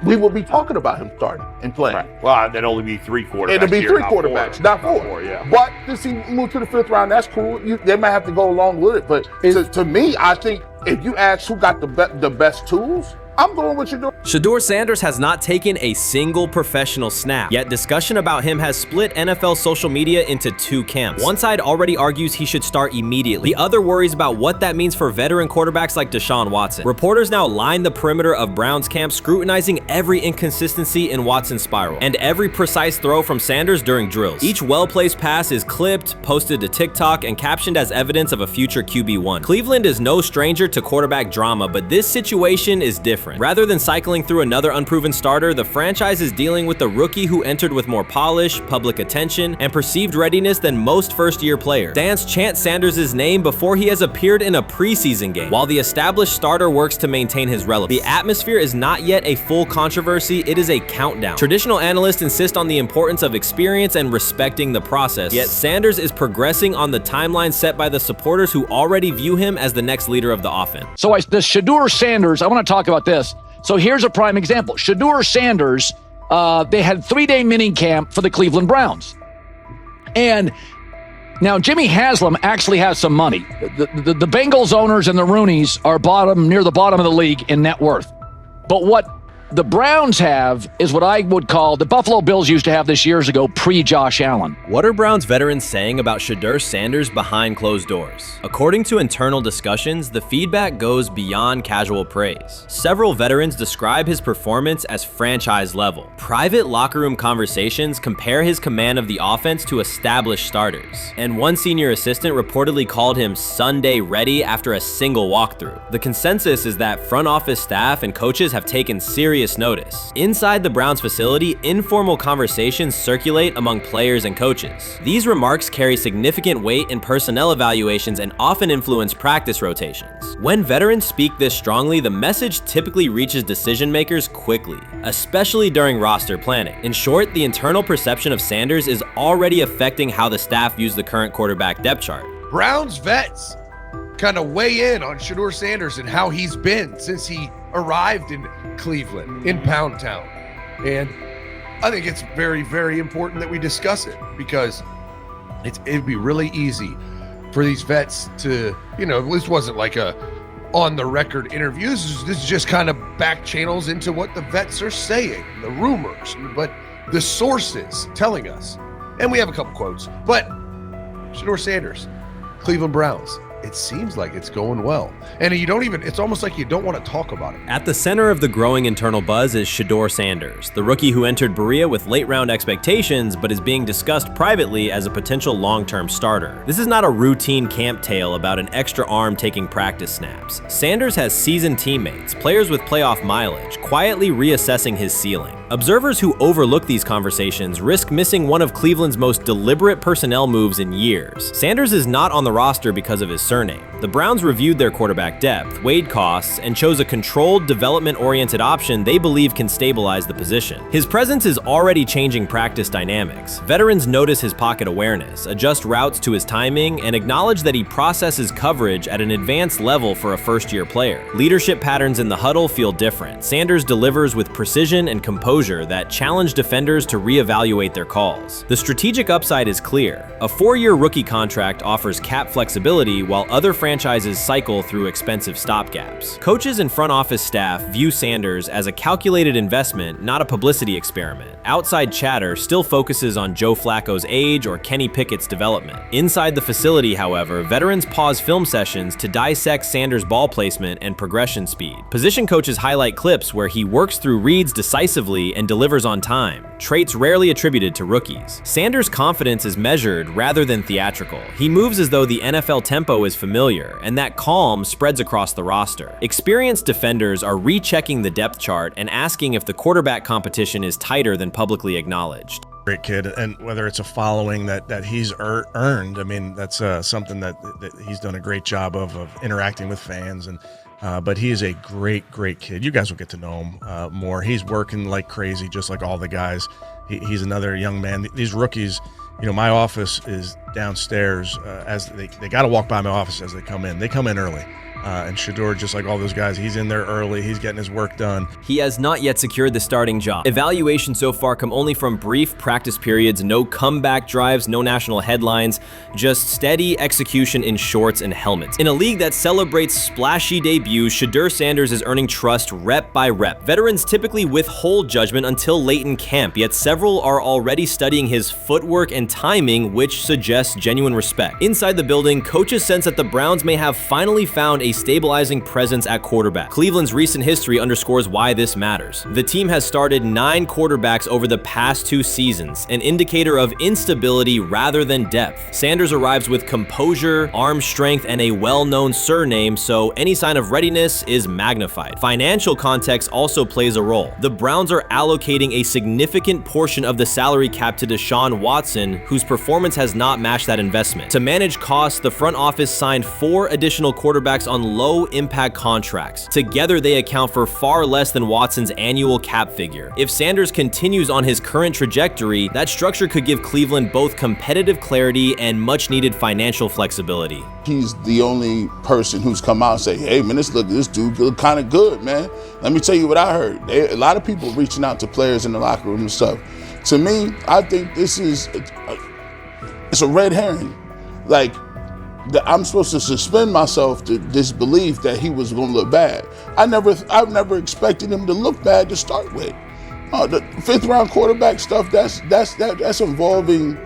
we will be talking about him starting and playing. Right. Well, there'd only be 3 quarterbacks. It'll be 3 quarterbacks, not 4. 4, yeah. But since he moved to the 5th round, that's cool. They might have to go along with it. But to me, I think if you ask who got the best tools, I'm going with Shedeur. Shedeur Sanders has not taken a single professional snap, yet discussion about him has split NFL social media into 2 camps. One side already argues he should start immediately. The other worries about what that means for veteran quarterbacks like Deshaun Watson. Reporters now line the perimeter of Browns camp, scrutinizing every inconsistency in Watson's spiral and every precise throw from Sanders during drills. Each well-placed pass is clipped, posted to TikTok, and captioned as evidence of a future QB1. Cleveland is no stranger to quarterback drama, but this situation is different. Rather than cycling through another unproven starter, the franchise is dealing with a rookie who entered with more polish, public attention, and perceived readiness than most first-year players. Fans chant Sanders' name before he has appeared in a preseason game, while the established starter works to maintain his relevance. The atmosphere is not yet a full controversy, it is a countdown. Traditional analysts insist on the importance of experience and respecting the process, yet Sanders is progressing on the timeline set by the supporters who already view him as the next leader of the offense. So the Shedeur Sanders, I want to talk about this. So here's a prime example. Shedeur Sanders, they had 3-day mini camp for the Cleveland Browns. And now Jimmy Haslam actually has some money. The Bengals owners and the Rooneys are near the bottom of the league in net worth. But what the Browns have is what I would call the Buffalo Bills used to have this years ago, pre-Josh Allen. What are Browns veterans saying about Shedeur Sanders behind closed doors? According to internal discussions, the feedback goes beyond casual praise. Several veterans describe his performance as franchise level. Private locker room conversations compare his command of the offense to established starters. And one senior assistant reportedly called him Sunday ready after a single walkthrough. The consensus is that front office staff and coaches have taken serious notice. Inside the Browns facility, informal conversations circulate among players and coaches. These remarks carry significant weight in personnel evaluations and often influence practice rotations. When veterans speak this strongly, the message typically reaches decision makers quickly, especially during roster planning. In short, the internal perception of Sanders is already affecting how the staff views the current quarterback depth chart. Browns vets kind of weigh in on Shedeur Sanders and how he's been since he arrived in Cleveland, in Pound Town. And I think it's very, very important that we discuss it, because it'd be really easy for these vets to, this wasn't like a on-the-record interview. This is just kind of back channels into what the vets are saying, the rumors, but the sources telling us. And we have a couple quotes, but Shedeur Sanders, Cleveland Browns, it seems like it's going well. And it's almost like you don't want to talk about it. At the center of the growing internal buzz is Shedeur Sanders, the rookie who entered Berea with late-round expectations but is being discussed privately as a potential long-term starter. This is not a routine camp tale about an extra arm taking practice snaps. Sanders has seasoned teammates, players with playoff mileage, quietly reassessing his ceiling. Observers who overlook these conversations risk missing one of Cleveland's most deliberate personnel moves in years. Sanders is not on the roster because of his surname. The Browns reviewed their quarterback depth, weighed costs, and chose a controlled, development-oriented option they believe can stabilize the position. His presence is already changing practice dynamics. Veterans notice his pocket awareness, adjust routes to his timing, and acknowledge that he processes coverage at an advanced level for a first-year player. Leadership patterns in the huddle feel different. Sanders delivers with precision and composure that challenge defenders to reevaluate their calls. The strategic upside is clear. A 4-year rookie contract offers cap flexibility while other franchises cycle through expensive stopgaps. Coaches and front office staff view Sanders as a calculated investment, not a publicity experiment. Outside chatter still focuses on Joe Flacco's age or Kenny Pickett's development. Inside the facility, however, veterans pause film sessions to dissect Sanders' ball placement and progression speed. Position coaches highlight clips where he works through reads decisively and delivers on time, traits rarely attributed to rookies. Sanders' confidence is measured rather than theatrical. He moves as though the NFL tempo is familiar, and that calm spreads across the roster. Experienced defenders are rechecking the depth chart and asking if the quarterback competition is tighter than publicly acknowledged. Great kid, and whether it's a following that he's earned, I mean, that's something that he's done a great job of interacting with fans. And but he is a great kid. You guys will get to know him more. He's working like crazy, just like all the guys. He's another young man. These rookies, my office is downstairs. As they got to walk by my office as they come in. They come in early. And Shedeur, just like all those guys, he's in there early. He's getting his work done. He has not yet secured the starting job. Evaluations so far come only from brief practice periods, no comeback drives, no national headlines, just steady execution in shorts and helmets. In a league that celebrates splashy debuts, Shedeur Sanders is earning trust rep by rep. Veterans typically withhold judgment until late in camp, yet several are already studying his footwork and timing, which suggests genuine respect. Inside the building, coaches sense that the Browns may have finally found a stabilizing presence at quarterback. Cleveland's recent history underscores why this matters. The team has started 9 quarterbacks over the past 2 seasons, an indicator of instability rather than depth. Sanders arrives with composure, arm strength, and a well-known surname, so any sign of readiness is magnified. Financial context also plays a role. The Browns are allocating a significant portion of the salary cap to Deshaun Watson, whose performance has not matched that investment. To manage costs, the front office signed 4 additional quarterbacks on low-impact contracts. Together, they account for far less than Watson's annual cap figure. If Sanders continues on his current trajectory, that structure could give Cleveland both competitive clarity and much-needed financial flexibility. He's the only person who's come out and say, hey, man, this dude look kind of good, man. Let me tell you what I heard. A lot of people reaching out to players in the locker room and stuff. To me, I think this is it's a red herring. Like, that I'm supposed to suspend myself to disbelief that he was going to look bad. I've never expected him to look bad to start with. The 5th round quarterback stuff, that's involving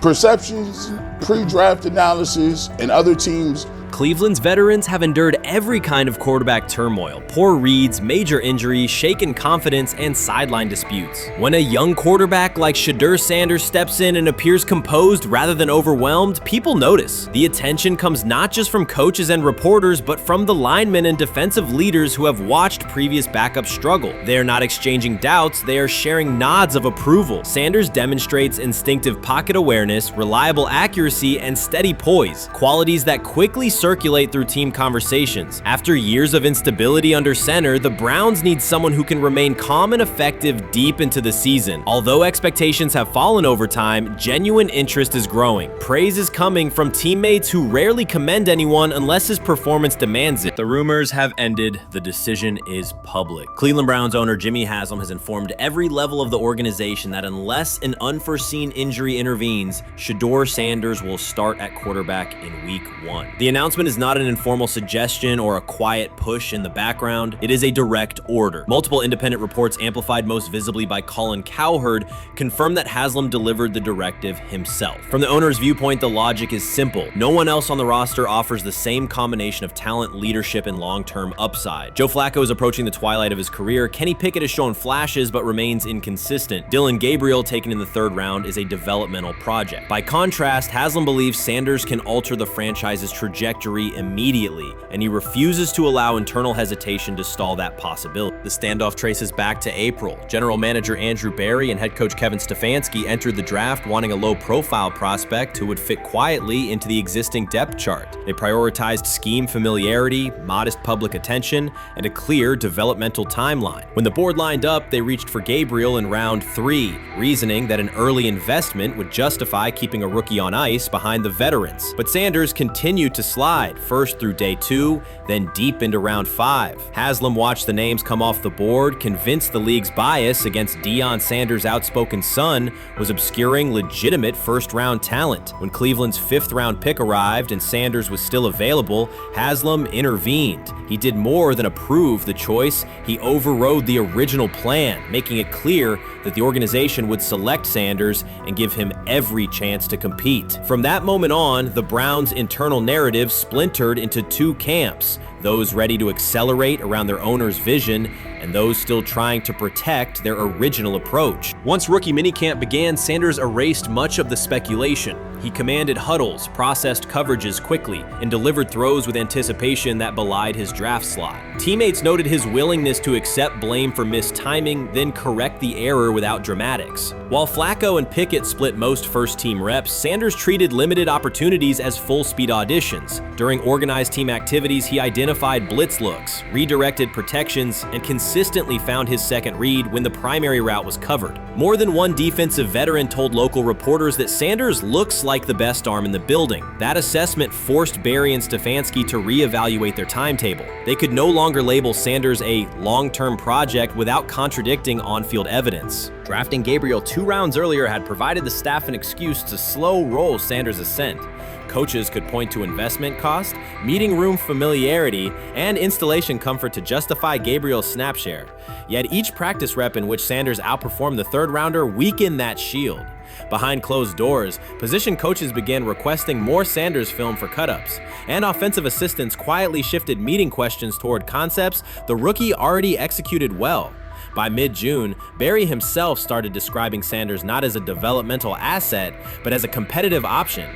perceptions, pre-draft analysis, and other teams. Cleveland's veterans have endured every kind of quarterback turmoil, poor reads, major injuries, shaken confidence, and sideline disputes. When a young quarterback like Shedeur Sanders steps in and appears composed rather than overwhelmed, people notice. The attention comes not just from coaches and reporters, but from the linemen and defensive leaders who have watched previous backups struggle. They are not exchanging doubts, they are sharing nods of approval. Sanders demonstrates instinctive pocket awareness, reliable accuracy, and steady poise, qualities that quickly circulate through team conversations. After years of instability under center, the Browns need someone who can remain calm and effective deep into the season. Although expectations have fallen over time, genuine interest is growing. Praise is coming from teammates who rarely commend anyone unless his performance demands it. The rumors have ended. The decision is public. Cleveland Browns owner Jimmy Haslam has informed every level of the organization that unless an unforeseen injury intervenes, Shedeur Sanders will start at quarterback in week 1. The announcement is not an informal suggestion or a quiet push in the background. It is a direct order. Multiple independent reports, amplified most visibly by Colin Cowherd, confirm that Haslam delivered the directive himself. From the owner's viewpoint, the logic is simple. No one else on the roster offers the same combination of talent, leadership, and long-term upside. Joe Flacco is approaching the twilight of his career. Kenny Pickett has shown flashes but remains inconsistent. Dillon Gabriel, taken in the 3rd round, is a developmental project. By contrast, Haslam believes Sanders can alter the franchise's trajectory immediately, and he refuses to allow internal hesitation to stall that possibility. The standoff traces back to April. General manager Andrew Berry and head coach Kevin Stefanski entered the draft wanting a low-profile prospect who would fit quietly into the existing depth chart. They prioritized scheme familiarity, modest public attention, and a clear developmental timeline. When the board lined up, they reached for Gabriel in round 3, reasoning that an early investment would justify keeping a rookie on ice behind the veterans. But Sanders continued to slide, first through day 2, then deep into round 5. Haslam watched the names come off the board, convinced the league's bias against Deion Sanders' outspoken son was obscuring legitimate first-round talent. When Cleveland's 5th-round pick arrived and Sanders was still available, Haslam intervened. He did more than approve the choice, he overrode the original plan, making it clear that the organization would select Sanders and give him every chance to compete. From that moment on, the Browns' internal narrative splintered into 2 camps, those ready to accelerate around their owner's vision and those still trying to protect their original approach. Once rookie minicamp began, Sanders erased much of the speculation. He commanded huddles, processed coverages quickly, and delivered throws with anticipation that belied his draft slot. Teammates noted his willingness to accept blame for missed timing, then correct the error without dramatics. While Flacco and Pickett split most first-team reps, Sanders treated limited opportunities as full-speed auditions. During organized team activities, he identified blitz looks, redirected protections, and consistently found his second read when the primary route was covered. More than one defensive veteran told local reporters that Sanders looks like the best arm in the building. That assessment forced Berry and Stefanski to reevaluate their timetable. They could no longer label Sanders a long-term project without contradicting on-field evidence. Drafting Gabriel 2 rounds earlier had provided the staff an excuse to slow roll Sanders' ascent. Coaches could point to investment cost, meeting room familiarity, and installation comfort to justify Gabriel's snap share. Yet each practice rep in which Sanders outperformed the 3rd rounder weakened that shield. Behind closed doors, position coaches began requesting more Sanders film for cut-ups, and offensive assistants quietly shifted meeting questions toward concepts the rookie already executed well. By mid-June, Berry himself started describing Sanders not as a developmental asset, but as a competitive option.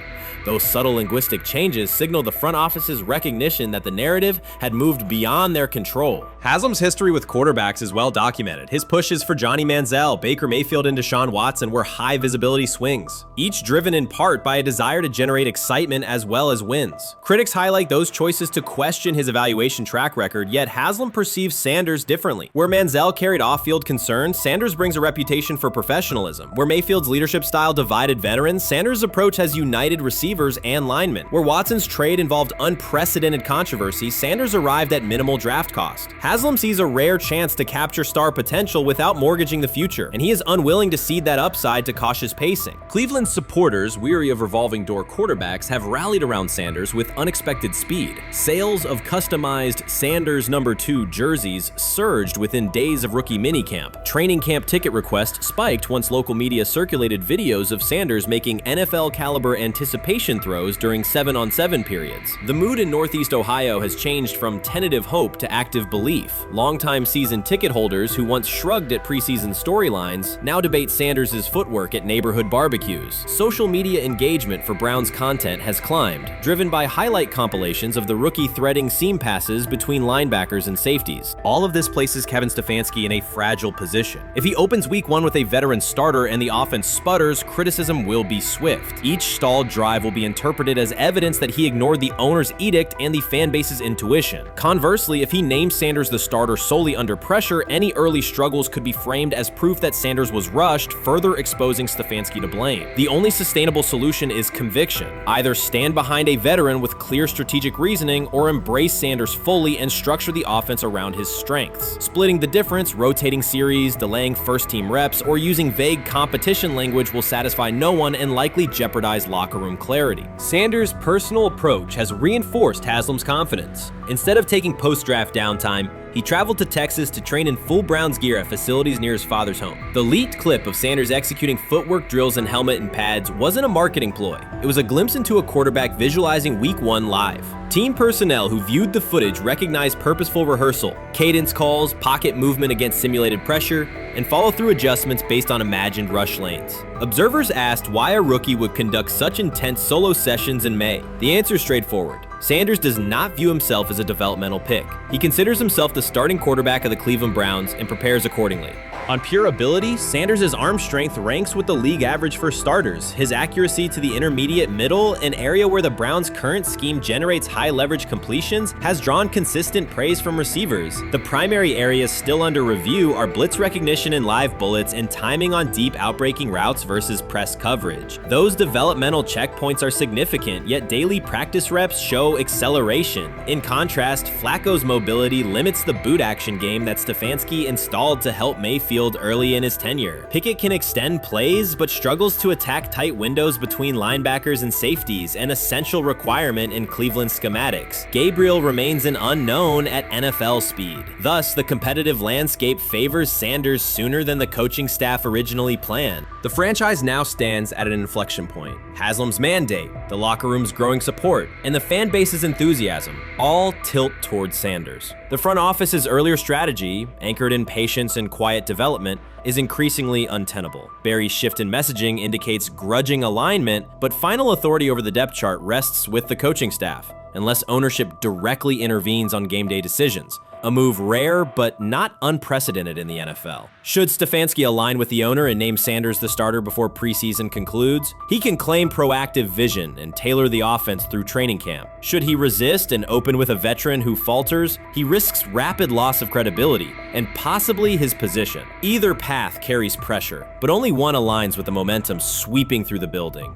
Those subtle linguistic changes signal the front office's recognition that the narrative had moved beyond their control. Haslam's history with quarterbacks is well documented. His pushes for Johnny Manziel, Baker Mayfield, and Deshaun Watson were high-visibility swings, each driven in part by a desire to generate excitement as well as wins. Critics highlight those choices to question his evaluation track record, yet Haslam perceives Sanders differently. Where Manziel carried off-field concerns, Sanders brings a reputation for professionalism. Where Mayfield's leadership style divided veterans, Sanders' approach has united receivers receivers and linemen. Where Watson's trade involved unprecedented controversy, Sanders arrived at minimal draft cost. Haslam sees a rare chance to capture star potential without mortgaging the future, and he is unwilling to cede that upside to cautious pacing. Cleveland's supporters, weary of revolving door quarterbacks, have rallied around Sanders with unexpected speed. Sales of customized Sanders number 2 jerseys surged within days of rookie minicamp. Training camp ticket requests spiked once local media circulated videos of Sanders making NFL-caliber anticipation throws during 7-on-7 periods. The mood in Northeast Ohio has changed from tentative hope to active belief. Longtime season ticket holders who once shrugged at preseason storylines now debate Sanders' footwork at neighborhood barbecues. Social media engagement for Brown's content has climbed, driven by highlight compilations of the rookie threading seam passes between linebackers and safeties. All of this places Kevin Stefanski in a fragile position. If he opens week 1 with a veteran starter and the offense sputters, criticism will be swift. Each stalled drive will be interpreted as evidence that he ignored the owner's edict and the fan base's intuition. Conversely, if he names Sanders the starter solely under pressure, any early struggles could be framed as proof that Sanders was rushed, further exposing Stefanski to blame. The only sustainable solution is conviction. Either stand behind a veteran with clear strategic reasoning or embrace Sanders fully and structure the offense around his strengths. Splitting the difference, rotating series, delaying first-team reps, or using vague competition language will satisfy no one and likely jeopardize locker room clarity. Sanders' personal approach has reinforced Haslam's confidence. Instead of taking post-draft downtime, he traveled to Texas to train in full Browns gear at facilities near his father's home. The leaked clip of Sanders executing footwork drills in helmet and pads wasn't a marketing ploy. It was a glimpse into a quarterback visualizing Week 1 live. Team personnel who viewed the footage recognized purposeful rehearsal, cadence calls, pocket movement against simulated pressure, and follow-through adjustments based on imagined rush lanes. Observers asked why a rookie would conduct such intense solo sessions in May. The answer is straightforward. Sanders does not view himself as a developmental pick. He considers himself the starting quarterback of the Cleveland Browns and prepares accordingly. On pure ability, Sanders' arm strength ranks with the league average for starters. His accuracy to the intermediate middle, an area where the Browns' current scheme generates high-leverage completions, has drawn consistent praise from receivers. The primary areas still under review are blitz recognition and live bullets and timing on deep outbreaking routes versus press coverage. Those developmental checkpoints are significant, yet daily practice reps show acceleration. In contrast, Flacco's mobility limits the boot action game that Stefanski installed to help Mayfield early in his tenure. Pickett can extend plays, but struggles to attack tight windows between linebackers and safeties, an essential requirement in Cleveland schematics. Gabriel remains an unknown at NFL speed. Thus, the competitive landscape favors Sanders sooner than the coaching staff originally planned. The franchise now stands at an inflection point. Haslam's mandate, the locker room's growing support, and the fan base's enthusiasm all tilt towards Sanders. The front office's earlier strategy, anchored in patience and quiet development, is increasingly untenable. Barry's shift in messaging indicates grudging alignment, but final authority over the depth chart rests with the coaching staff, unless ownership directly intervenes on game day decisions. A move rare but not unprecedented in the NFL. Should Stefanski align with the owner and name Sanders the starter before preseason concludes, he can claim proactive vision and tailor the offense through training camp. Should he resist and open with a veteran who falters, he risks rapid loss of credibility and possibly his position. Either path carries pressure, but only one aligns with the momentum sweeping through the building.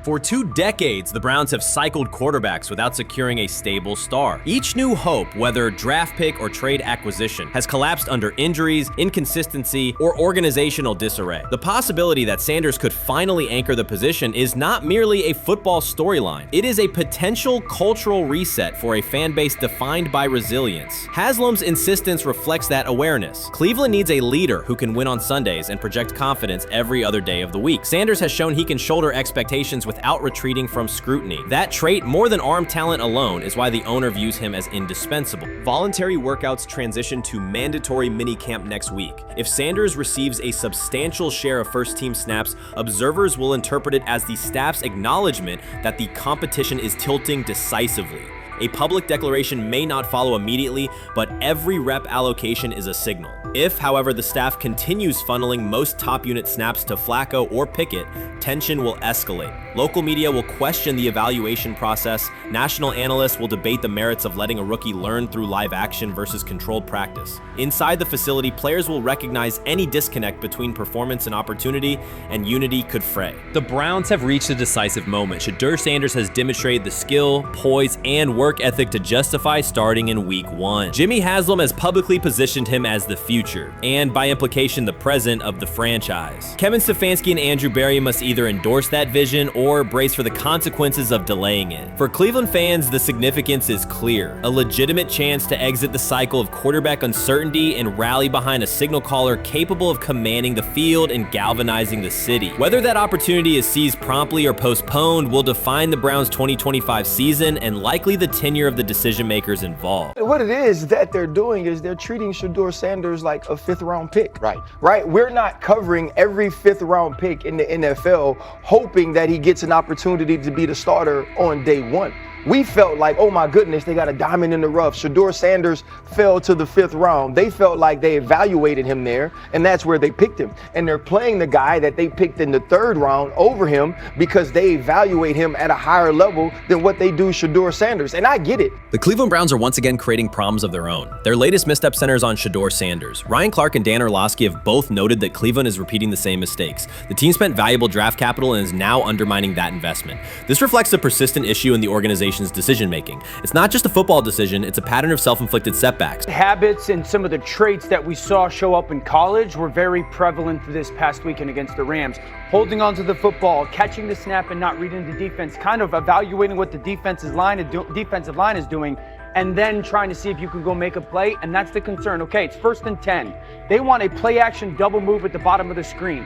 For 2 decades, the Browns have cycled quarterbacks without securing a stable star. Each new hope, whether draft pick or trade acquisition, has collapsed under injuries, inconsistency, or organizational disarray. The possibility that Sanders could finally anchor the position is not merely a football storyline. It is a potential cultural reset for a fan base defined by resilience. Haslam's insistence reflects that awareness. Cleveland needs a leader who can win on Sundays and project confidence every other day of the week. Sanders has shown he can shoulder expectations without retreating from scrutiny. That trait, more than arm talent alone, is why the owner views him as indispensable. Voluntary workouts transition to mandatory minicamp next week. If Sanders receives a substantial share of first-team snaps, observers will interpret it as the staff's acknowledgement that the competition is tilting decisively. A public declaration may not follow immediately, but every rep allocation is a signal. If, however, the staff continues funneling most top unit snaps to Flacco or Pickett, tension will escalate. Local media will question the evaluation process. National analysts will debate the merits of letting a rookie learn through live action versus controlled practice. Inside the facility, players will recognize any disconnect between performance and opportunity, and unity could fray. The Browns have reached a decisive moment. Shedeur Sanders has demonstrated the skill, poise, and work ethic to justify starting in Week 1. Jimmy Haslam has publicly positioned him as the future, and by implication the present of the franchise. Kevin Stefanski and Andrew Berry must either endorse that vision or brace for the consequences of delaying it. For Cleveland fans, the significance is clear. A legitimate chance to exit the cycle of quarterback uncertainty and rally behind a signal caller capable of commanding the field and galvanizing the city. Whether that opportunity is seized promptly or postponed will define the Browns' 2025 season and likely the tenure of the decision makers involved. What it is that they're doing is they're treating Shedeur Sanders like a 5th-round pick. Right? We're not covering every 5th-round pick in the NFL hoping that he gets an opportunity to be the starter on day 1. We felt like, oh my goodness, they got a diamond in the rough. Shedeur Sanders fell to the 5th round. They felt like they evaluated him there, and that's where they picked him. And they're playing the guy that they picked in the 3rd round over him because they evaluate him at a higher level than what they do Shedeur Sanders. And I get it. The Cleveland Browns are once again creating problems of their own. Their latest misstep centers on Shedeur Sanders. Ryan Clark and Dan Orlovsky have both noted that Cleveland is repeating the same mistakes. The team spent valuable draft capital and is now undermining that investment. This reflects a persistent issue in the organization's decision-making. It's not just a football decision, it's a pattern of self-inflicted setbacks. Habits and some of the traits that we saw show up in college were very prevalent this past weekend against the Rams. Holding onto the football, catching the snap and not reading the defense, kind of evaluating what the defensive line is doing, and then trying to see if you can go make a play, and that's the concern. Okay, it's 1st and 10. They want a play-action double move at the bottom of the screen.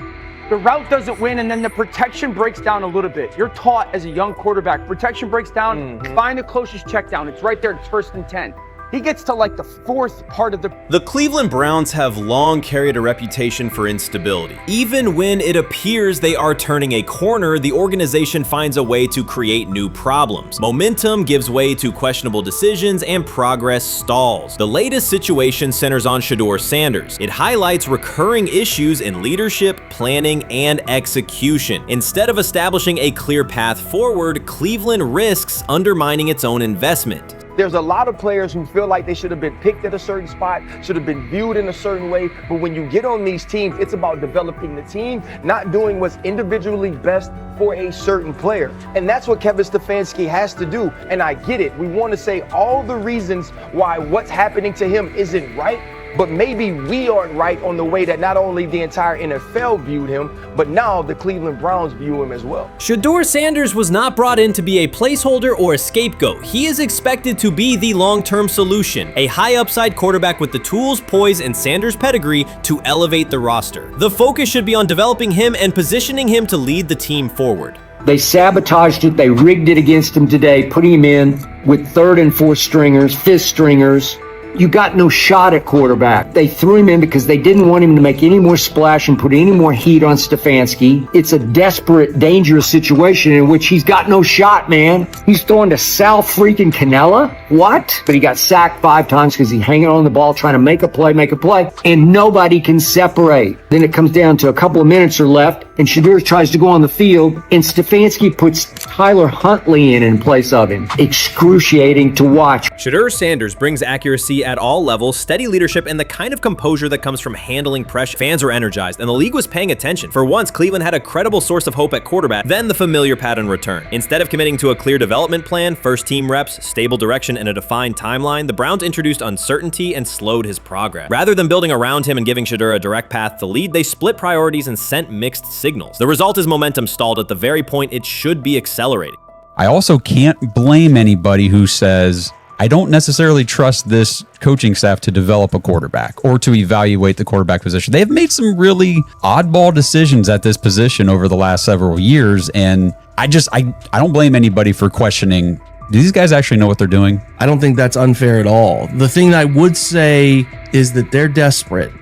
The route doesn't win, and then the protection breaks down a little bit. You're taught as a young quarterback, protection breaks down, find the closest check down. It's right there, it's 1st and 10. He gets to like the 4th part of the... The Cleveland Browns have long carried a reputation for instability. Even when it appears they are turning a corner, the organization finds a way to create new problems. Momentum gives way to questionable decisions and progress stalls. The latest situation centers on Shedeur Sanders. It highlights recurring issues in leadership, planning, and execution. Instead of establishing a clear path forward, Cleveland risks undermining its own investment. There's a lot of players who feel like they should have been picked at a certain spot, should have been viewed in a certain way. But when you get on these teams, it's about developing the team, not doing what's individually best for a certain player. And that's what Kevin Stefanski has to do. And I get it. We want to say all the reasons why what's happening to him isn't right. But maybe we aren't right on the way that not only the entire NFL viewed him, but now the Cleveland Browns view him as well. Shedeur Sanders was not brought in to be a placeholder or a scapegoat. He is expected to be the long-term solution, a high-upside quarterback with the tools, poise, and Sanders' pedigree to elevate the roster. The focus should be on developing him and positioning him to lead the team forward. They sabotaged it. They rigged it against him today, putting him in with 3rd and 4th stringers, 5th stringers. You got no shot at quarterback. They threw him in because they didn't want him to make any more splash and put any more heat on Stefanski. It's a desperate, dangerous situation in which he's got no shot, man. He's throwing to Sal freaking Canella? What? But he got sacked 5 times because he's hanging on the ball trying to make a play, and nobody can separate. Then it comes down to a couple of minutes are left, and Shedeur tries to go on the field, and Stefanski puts Tyler Huntley in place of him. Excruciating to watch. Shedeur Sanders brings accuracy at all levels, steady leadership, and the kind of composure that comes from handling pressure. Fans were energized, and the league was paying attention. For once, Cleveland had a credible source of hope at quarterback, then the familiar pattern returned. Instead of committing to a clear development plan, first-team reps, stable direction, and a defined timeline, the Browns introduced uncertainty and slowed his progress. Rather than building around him and giving Shedeur a direct path to lead, they split priorities and sent mixed signals. The result is momentum stalled at the very point it should be accelerating. I also can't blame anybody who says, I don't necessarily trust this coaching staff to develop a quarterback or to evaluate the quarterback position. They have made some really oddball decisions at this position over the last several years, and I don't blame anybody for questioning, do these guys actually know what they're doing? I don't think that's unfair at all. The thing that I would say is that they're desperate.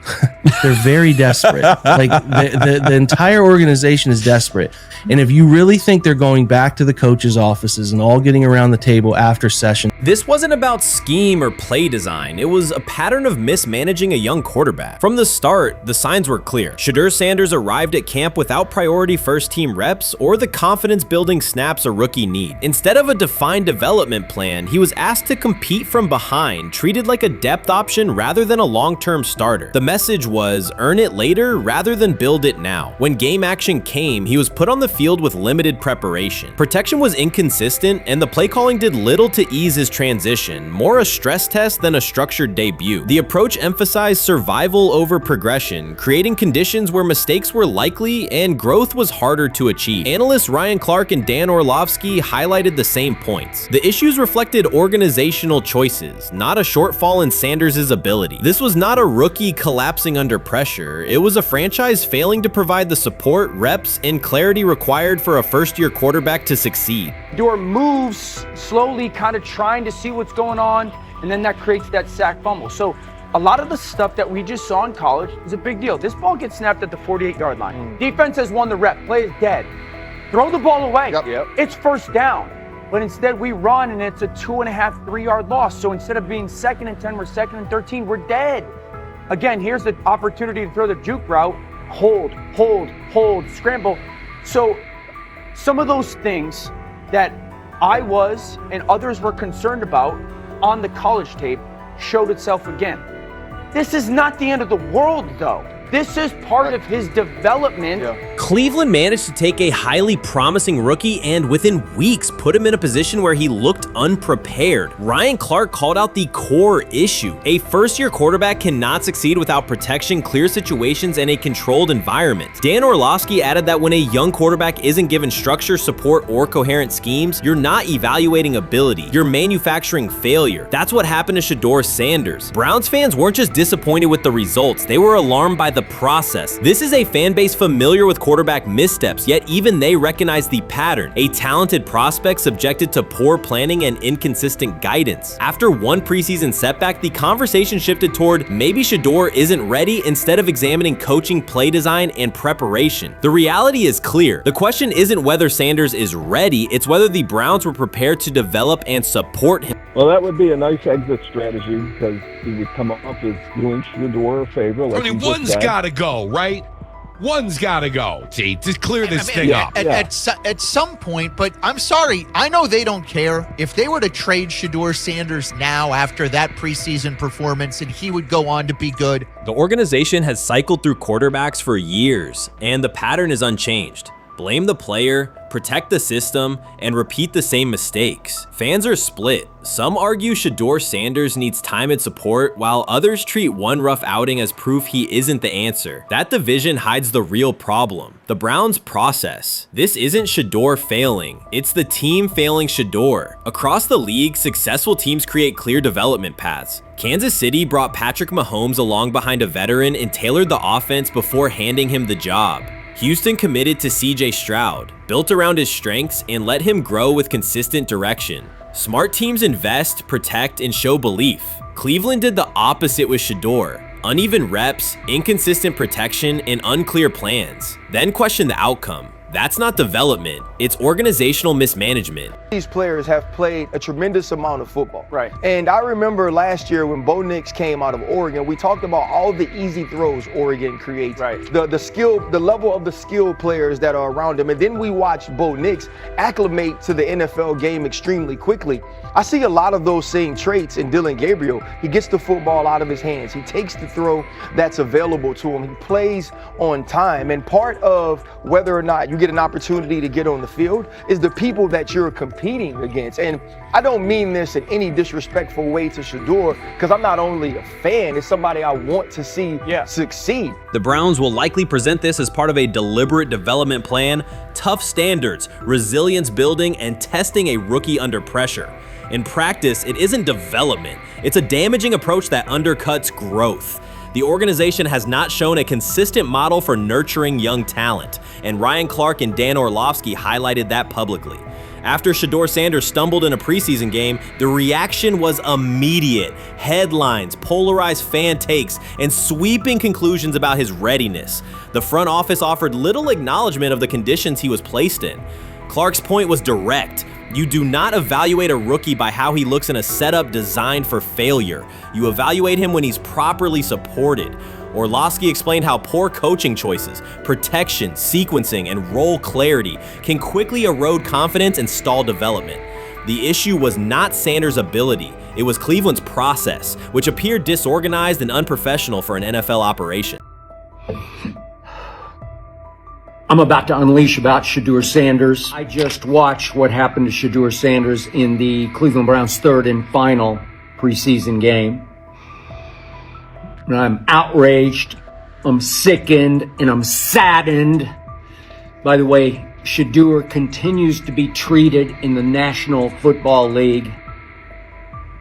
They're very desperate. Like the entire organization is desperate. And if you really think they're going back to the coaches' offices and all getting around the table after session. This wasn't about scheme or play design. It was a pattern of mismanaging a young quarterback. From the start, the signs were clear. Shedeur Sanders arrived at camp without priority first-team reps or the confidence-building snaps a rookie need. Instead of a defined development plan, he was asked to compete from behind, treated like a depth option rather than a long-term starter. The message was earn it later rather than build it now. When game action came, he was put on the field with limited preparation. Protection was inconsistent, and the play calling did little to ease his transition, more a stress test than a structured debut. The approach emphasized survival over progression, creating conditions where mistakes were likely and growth was harder to achieve. Analysts Ryan Clark and Dan Orlovsky highlighted the same points. The issues reflected organizational choices, not a shortfall in Sanders' ability. This was not a rookie collapsing under pressure. It was a franchise failing to provide the support, reps, and clarity required for a first-year quarterback to succeed. Shedeur moves slowly, kind of trying to see what's going on, and then that creates that sack fumble. So a lot of the stuff that we just saw in college is a big deal. This ball gets snapped at the 48-yard line. Defense has won the rep. Play is dead. Throw the ball away. It's first down. But instead we run and it's a 2.5, 3-yard loss. So instead of being 2nd and 10, we're 2nd and 13, we're dead. Again, here's the opportunity to throw the juke route. Hold, scramble. So some of those things that I was and others were concerned about on the college tape showed itself again. This is not the end of the world, though. This is part of his development. Cleveland managed to take a highly promising rookie and within weeks put him in a position where he looked unprepared. Ryan Clark called out the core issue. A first-year quarterback cannot succeed without protection, clear situations, and a controlled environment. Dan Orlovsky added that when a young quarterback isn't given structure, support, or coherent schemes, you're not evaluating ability, you're manufacturing failure. That's what happened to Shedeur Sanders. Browns fans weren't just disappointed with the results, they were alarmed by the process. This is a fan base familiar with quarterback missteps, yet even they recognize the pattern. A talented prospect subjected to poor planning and inconsistent guidance. After one preseason setback, the conversation shifted toward maybe Shedeur isn't ready instead of examining coaching, play design, and preparation. The reality is clear. The question isn't whether Sanders is ready, it's whether the Browns were prepared to develop and support him. Well, that would be a nice exit strategy because he would come up as doing Shedeur a favor. I mean, one's got to go, right? One's got to go, to clear this thing up. At some point, but I'm sorry, I know they don't care. If they were to trade Shedeur Sanders now after that preseason performance and he would go on to be good. The organization has cycled through quarterbacks for years, and the pattern is unchanged. Blame the player, protect the system, and repeat the same mistakes. Fans are split. Some argue Shedeur Sanders needs time and support, while others treat one rough outing as proof he isn't the answer. That division hides the real problem, the Browns' process. This isn't Shedeur failing, it's the team failing Shedeur. Across the league, successful teams create clear development paths. Kansas City brought Patrick Mahomes along behind a veteran and tailored the offense before handing him the job. Houston committed to CJ Stroud, built around his strengths, and let him grow with consistent direction. Smart teams invest, protect, and show belief. Cleveland did the opposite with Shedeur. Uneven reps, inconsistent protection, and unclear plans. Then question the outcome. That's not development, it's organizational mismanagement. These players have played a tremendous amount of football. Right. And I remember last year when Bo Nix came out of Oregon, we talked about all the easy throws Oregon creates. Right. The skill, the level of the skilled players that are around him. And then we watched Bo Nix acclimate to the NFL game extremely quickly. I see a lot of those same traits in Dillon Gabriel. He gets the football out of his hands. He takes the throw that's available to him. He plays on time. And part of whether or not you get an opportunity to get on the field is the people that you're competing against. And I don't mean this in any disrespectful way to Shedeur, because I'm not only a fan, it's somebody I want to see succeed. The Browns will likely present this as part of a deliberate development plan, tough standards, resilience building, and testing a rookie under pressure. In practice, it isn't development. It's a damaging approach that undercuts growth. The organization has not shown a consistent model for nurturing young talent, and Ryan Clark and Dan Orlovsky highlighted that publicly. After Shedeur Sanders stumbled in a preseason game, the reaction was immediate. Headlines, polarized fan takes, and sweeping conclusions about his readiness. The front office offered little acknowledgement of the conditions he was placed in. Clark's point was direct. You do not evaluate a rookie by how he looks in a setup designed for failure. You evaluate him when he's properly supported. Orlovsky explained how poor coaching choices, protection, sequencing, and role clarity can quickly erode confidence and stall development. The issue was not Sanders' ability, it was Cleveland's process, which appeared disorganized and unprofessional for an NFL operation. I'm about to unleash about Shedeur Sanders. I just watched what happened to Shedeur Sanders in the Cleveland Browns' third and final preseason game. And I'm outraged, I'm sickened, and I'm saddened. By the way, Shedeur continues to be treated in the National Football League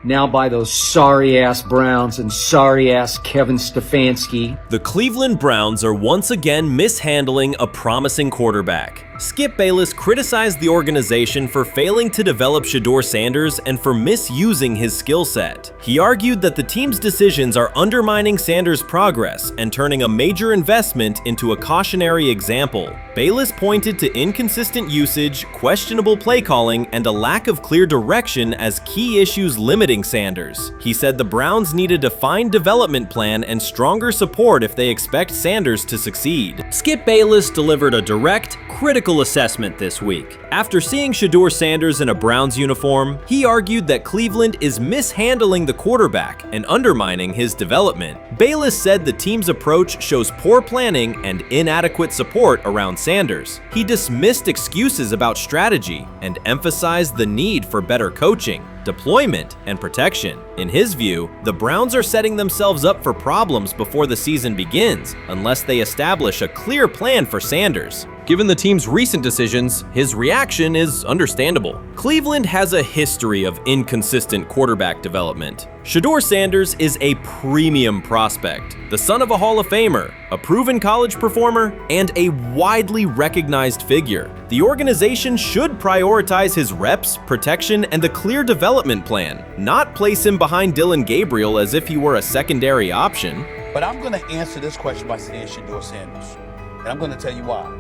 now by those sorry-ass Browns and sorry-ass Kevin Stefanski. The Cleveland Browns are once again mishandling a promising quarterback. Skip Bayless criticized the organization for failing to develop Shedeur Sanders and for misusing his skill set. He argued that the team's decisions are undermining Sanders' progress and turning a major investment into a cautionary example. Bayless pointed to inconsistent usage, questionable play calling, and a lack of clear direction as key issues limiting Sanders. He said the Browns need a defined development plan and stronger support if they expect Sanders to succeed. Skip Bayless delivered a direct, critical assessment this week. After seeing Shedeur Sanders in a Browns uniform, he argued that Cleveland is mishandling the quarterback and undermining his development. Bayless said the team's approach shows poor planning and inadequate support around Sanders. He dismissed excuses about strategy and emphasized the need for better coaching, deployment, and protection. In his view, the Browns are setting themselves up for problems before the season begins unless they establish a clear plan for Sanders. Given the team's recent decisions, his reaction is understandable. Cleveland has a history of inconsistent quarterback development. Shedeur Sanders is a premium prospect, the son of a Hall of Famer, a proven college performer, and a widely recognized figure. The organization should prioritize his reps, protection, and a clear development plan, not place him behind Dillon Gabriel as if he were a secondary option. But I'm going to answer this question by saying Shedeur Sanders, and I'm going to tell you why.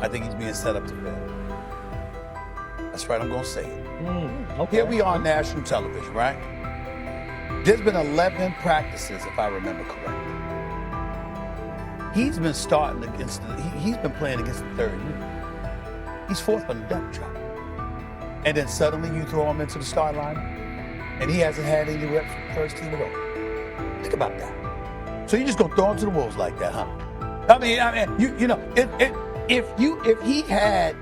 I think he's being set up to fail. That's right, I'm going to say it. Okay. Here we are on national television, right? There's been 11 practices, if I remember correctly. He's been starting against, he's been playing against the third unit. He's fourth on the depth chart. And then suddenly you throw him into the start line, and he hasn't had any reps for the first team at all. Think about that. So you're just going to throw him to the wolves like that, huh? I mean, you know, if he had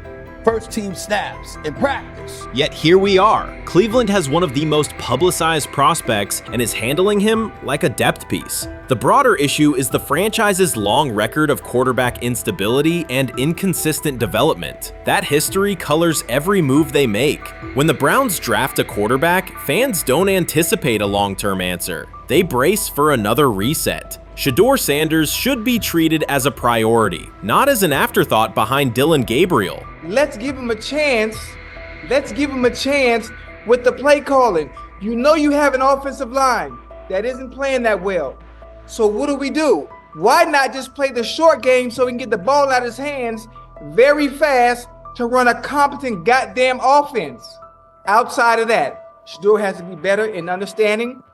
first team snaps in practice. Yet here we are. Cleveland has one of the most publicized prospects and is handling him like a depth piece. The broader issue is the franchise's long record of quarterback instability and inconsistent development. That history colors every move they make. When the Browns draft a quarterback, fans don't anticipate a long-term answer. They brace for another reset. Shedeur Sanders should be treated as a priority, not as an afterthought behind Dillon Gabriel. Let's give him a chance. Let's give him a chance with the play calling. You know you have an offensive line that isn't playing that well. So what do? Why not just play the short game so he can get the ball out of his hands very fast to run a competent goddamn offense? Outside of that, Shedeur has to be better in understanding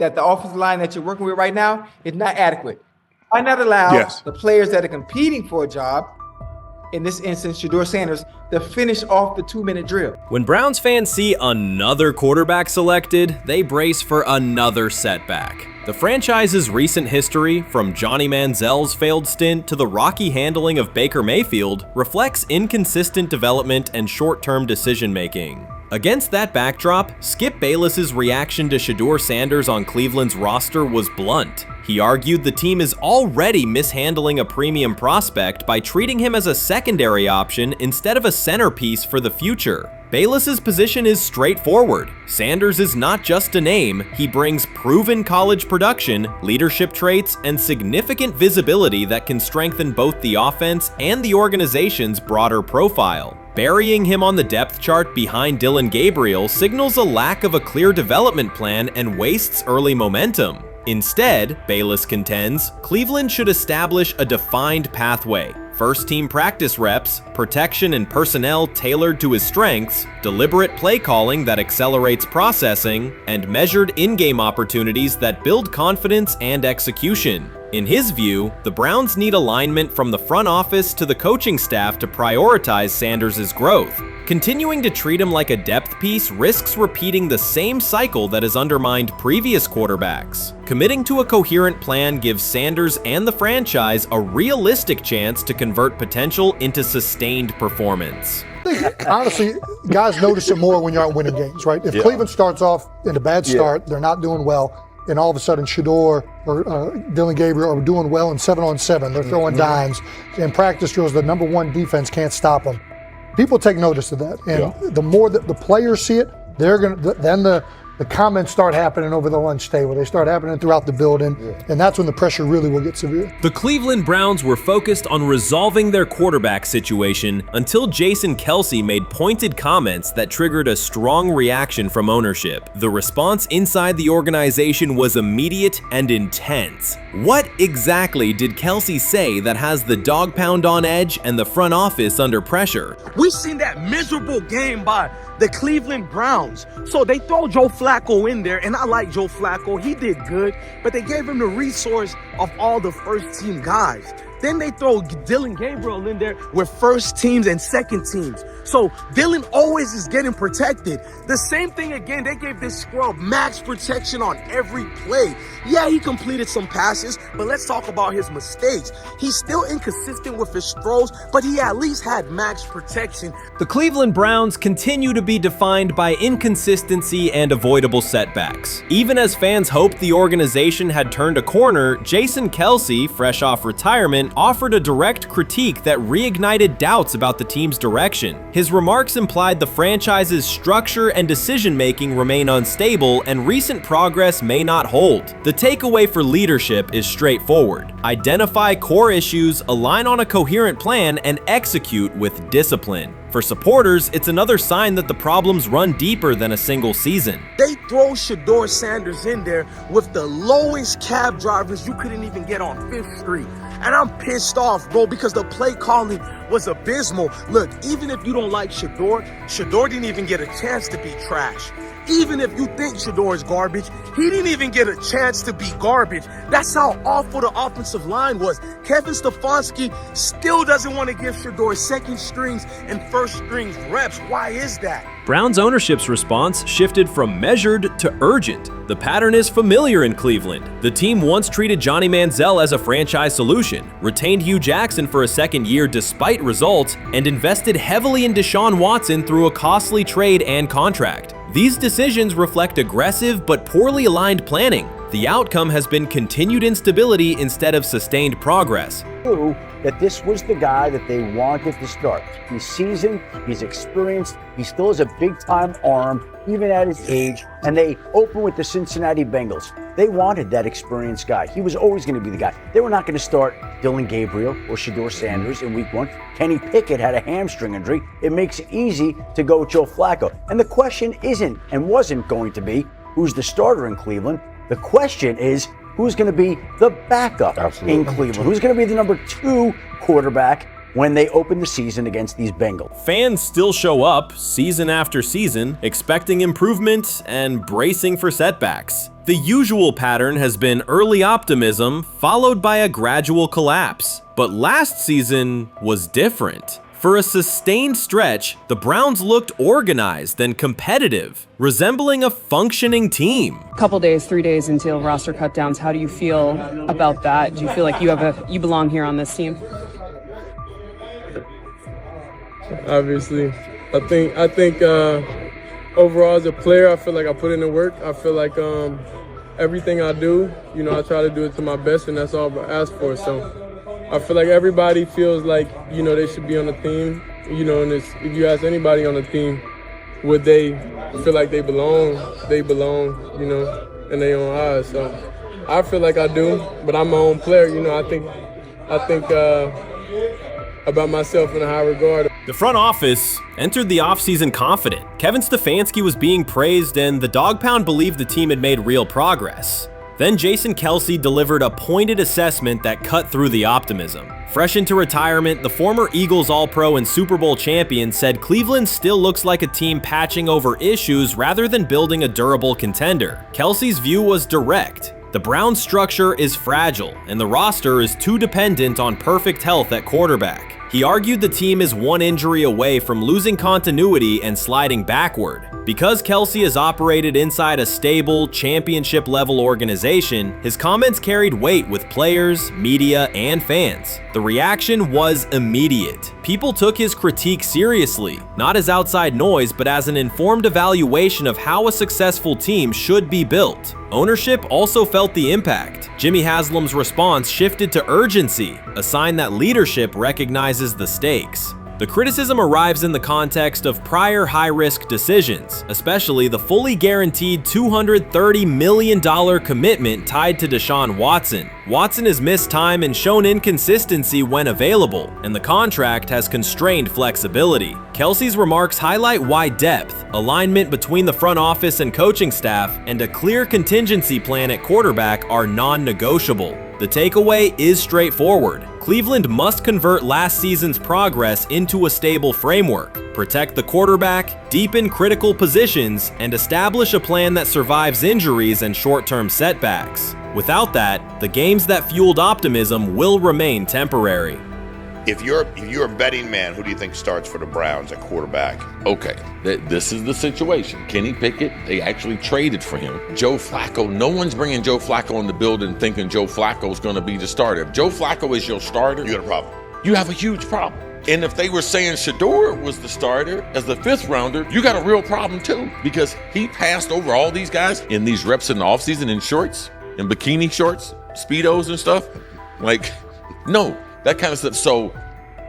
that the offensive line that you're working with right now is not adequate. Why not allow the players that are competing for a job, in this instance, Shedeur Sanders, to finish off the 2-minute drill? When Browns fans see another quarterback selected, they brace for another setback. The franchise's recent history, from Johnny Manziel's failed stint to the rocky handling of Baker Mayfield, reflects inconsistent development and short-term decision-making. Against that backdrop, Skip Bayless's reaction to Shedeur Sanders on Cleveland's roster was blunt. He argued the team is already mishandling a premium prospect by treating him as a secondary option instead of a centerpiece for the future. Bayless's position is straightforward. Sanders is not just a name, he brings proven college production, leadership traits, and significant visibility that can strengthen both the offense and the organization's broader profile. Burying him on the depth chart behind Dillon Gabriel signals a lack of a clear development plan and wastes early momentum. Instead, Bayless contends, Cleveland should establish a defined pathway. First-team practice reps, protection and personnel tailored to his strengths, deliberate play calling that accelerates processing, and measured in-game opportunities that build confidence and execution. In his view, the Browns need alignment from the front office to the coaching staff to prioritize Sanders' growth. Continuing to treat him like a depth piece risks repeating the same cycle that has undermined previous quarterbacks. Committing to a coherent plan gives Sanders and the franchise a realistic chance to convert potential into sustained performance. Honestly, guys notice it more when you're out winning games, right? If Cleveland starts off in a bad start, they're not doing well, and all of a sudden Shedeur or Dillon Gabriel are doing well in 7-on-7, they're throwing dimes, and practice drills, the number one defense can't stop them. People take notice of that, and the more that the players see it, they're gonna then the comments start happening over the lunch table. They start happening throughout the building, and that's when the pressure really will get severe. The Cleveland Browns were focused on resolving their quarterback situation until Jason Kelsey made pointed comments that triggered a strong reaction from ownership. The response inside the organization was immediate and intense. What exactly did Kelsey say that has the dog pound on edge and the front office under pressure? We've seen that miserable game by the Cleveland Browns. So they throw Joe Flacco in there, and I like Joe Flacco. He did good, but they gave him the resource of all the first-team guys. Then they throw Dillon Gabriel in there with first teams and second teams. So Dillon always is getting protected. The same thing again, they gave this scrub max protection on every play. Yeah, he completed some passes, but let's talk about his mistakes. He's still inconsistent with his throws, but he at least had max protection. The Cleveland Browns continue to be defined by inconsistency and avoidable setbacks. Even as fans hoped the organization had turned a corner, Jason Kelsey, fresh off retirement, offered a direct critique that reignited doubts about the team's direction. His remarks implied the franchise's structure and decision-making remain unstable and recent progress may not hold. The takeaway for leadership is straightforward. Identify core issues, align on a coherent plan, and execute with discipline. For supporters, it's another sign that the problems run deeper than a single season. They throw Shedeur Sanders in there with the lowest cab drivers you couldn't even get on 5th Street. And I'm pissed off, bro, because the play calling was abysmal. Look, even if you don't like Shedeur didn't even get a chance to be trash. Even if you think Shedeur is garbage, he didn't even get a chance to be garbage. That's how awful the offensive line was. Kevin Stefanski still doesn't want to give Shedeur second strings and first strings reps. Why is that? Browns ownership's response shifted from measured to urgent. The pattern is familiar in Cleveland. The team once treated Johnny Manziel as a franchise solution, retained Hugh Jackson for a second year despite results, and invested heavily in Deshaun Watson through a costly trade and contract. These decisions reflect aggressive but poorly aligned planning. The outcome has been continued instability instead of sustained progress. That this was the guy that they wanted to start. He's seasoned, he's experienced, he still has a big-time arm, even at his age, and they open with the Cincinnati Bengals. They wanted that experienced guy. He was always going to be the guy. They were not going to start Dillon Gabriel or Shedeur Sanders in week 1. Kenny Pickett had a hamstring injury. It makes it easy to go with Joe Flacco. And the question isn't and wasn't going to be who's the starter in Cleveland. The question is, who's going to be the backup in Cleveland? Who's going to be the number 2 quarterback when they open the season against these Bengals? Fans still show up season after season, expecting improvement and bracing for setbacks. The usual pattern has been early optimism followed by a gradual collapse. But last season was different. For a sustained stretch, the Browns looked organized and competitive, resembling a functioning team. Couple days, 3 days until roster cutdowns. How do you feel about that? Do you feel like you belong here on this team? Obviously, I think overall as a player, I feel like I put in the work. I feel like everything I do, I try to do it to my best, and that's all I ask for. So I feel like everybody feels like, they should be on the team, and if you ask anybody on the team, would they feel like they belong, in their own eyes. So I feel like I do, but I'm my own player, I think about myself in a high regard. The front office entered the offseason confident. Kevin Stefanski was being praised and the Dog Pound believed the team had made real progress. Then Jason Kelsey delivered a pointed assessment that cut through the optimism. Fresh into retirement, the former Eagles All-Pro and Super Bowl champion said Cleveland still looks like a team patching over issues rather than building a durable contender. Kelsey's view was direct. The Browns' structure is fragile, and the roster is too dependent on perfect health at quarterback. He argued the team is one injury away from losing continuity and sliding backward. Because Kelsey has operated inside a stable, championship-level organization, his comments carried weight with players, media, and fans. The reaction was immediate. People took his critique seriously, not as outside noise, but as an informed evaluation of how a successful team should be built. Ownership also felt the impact. Jimmy Haslam's response shifted to urgency, a sign that leadership recognizes the stakes. The criticism arrives in the context of prior high-risk decisions, especially the fully guaranteed $230 million commitment tied to Deshaun Watson. Watson has missed time and shown inconsistency when available, and the contract has constrained flexibility. Kelsey's remarks highlight why depth, alignment between the front office and coaching staff, and a clear contingency plan at quarterback are non-negotiable. The takeaway is straightforward. Cleveland must convert last season's progress into a stable framework, protect the quarterback, deepen critical positions, and establish a plan that survives injuries and short-term setbacks. Without that, the games that fueled optimism will remain temporary. If you're a betting man, who do you think starts for the Browns at quarterback? Okay, this is the situation. Kenny Pickett, they actually traded for him. Joe Flacco, no one's bringing Joe Flacco in the building thinking Joe Flacco's going to be the starter. If Joe Flacco is your starter, you got a problem. You have a huge problem. And if they were saying Shedeur was the starter as the 5th rounder, you got a real problem too, because he passed over all these guys in these reps in the offseason in shorts, in bikini shorts, Speedos and stuff. Like, no. That kind of stuff. So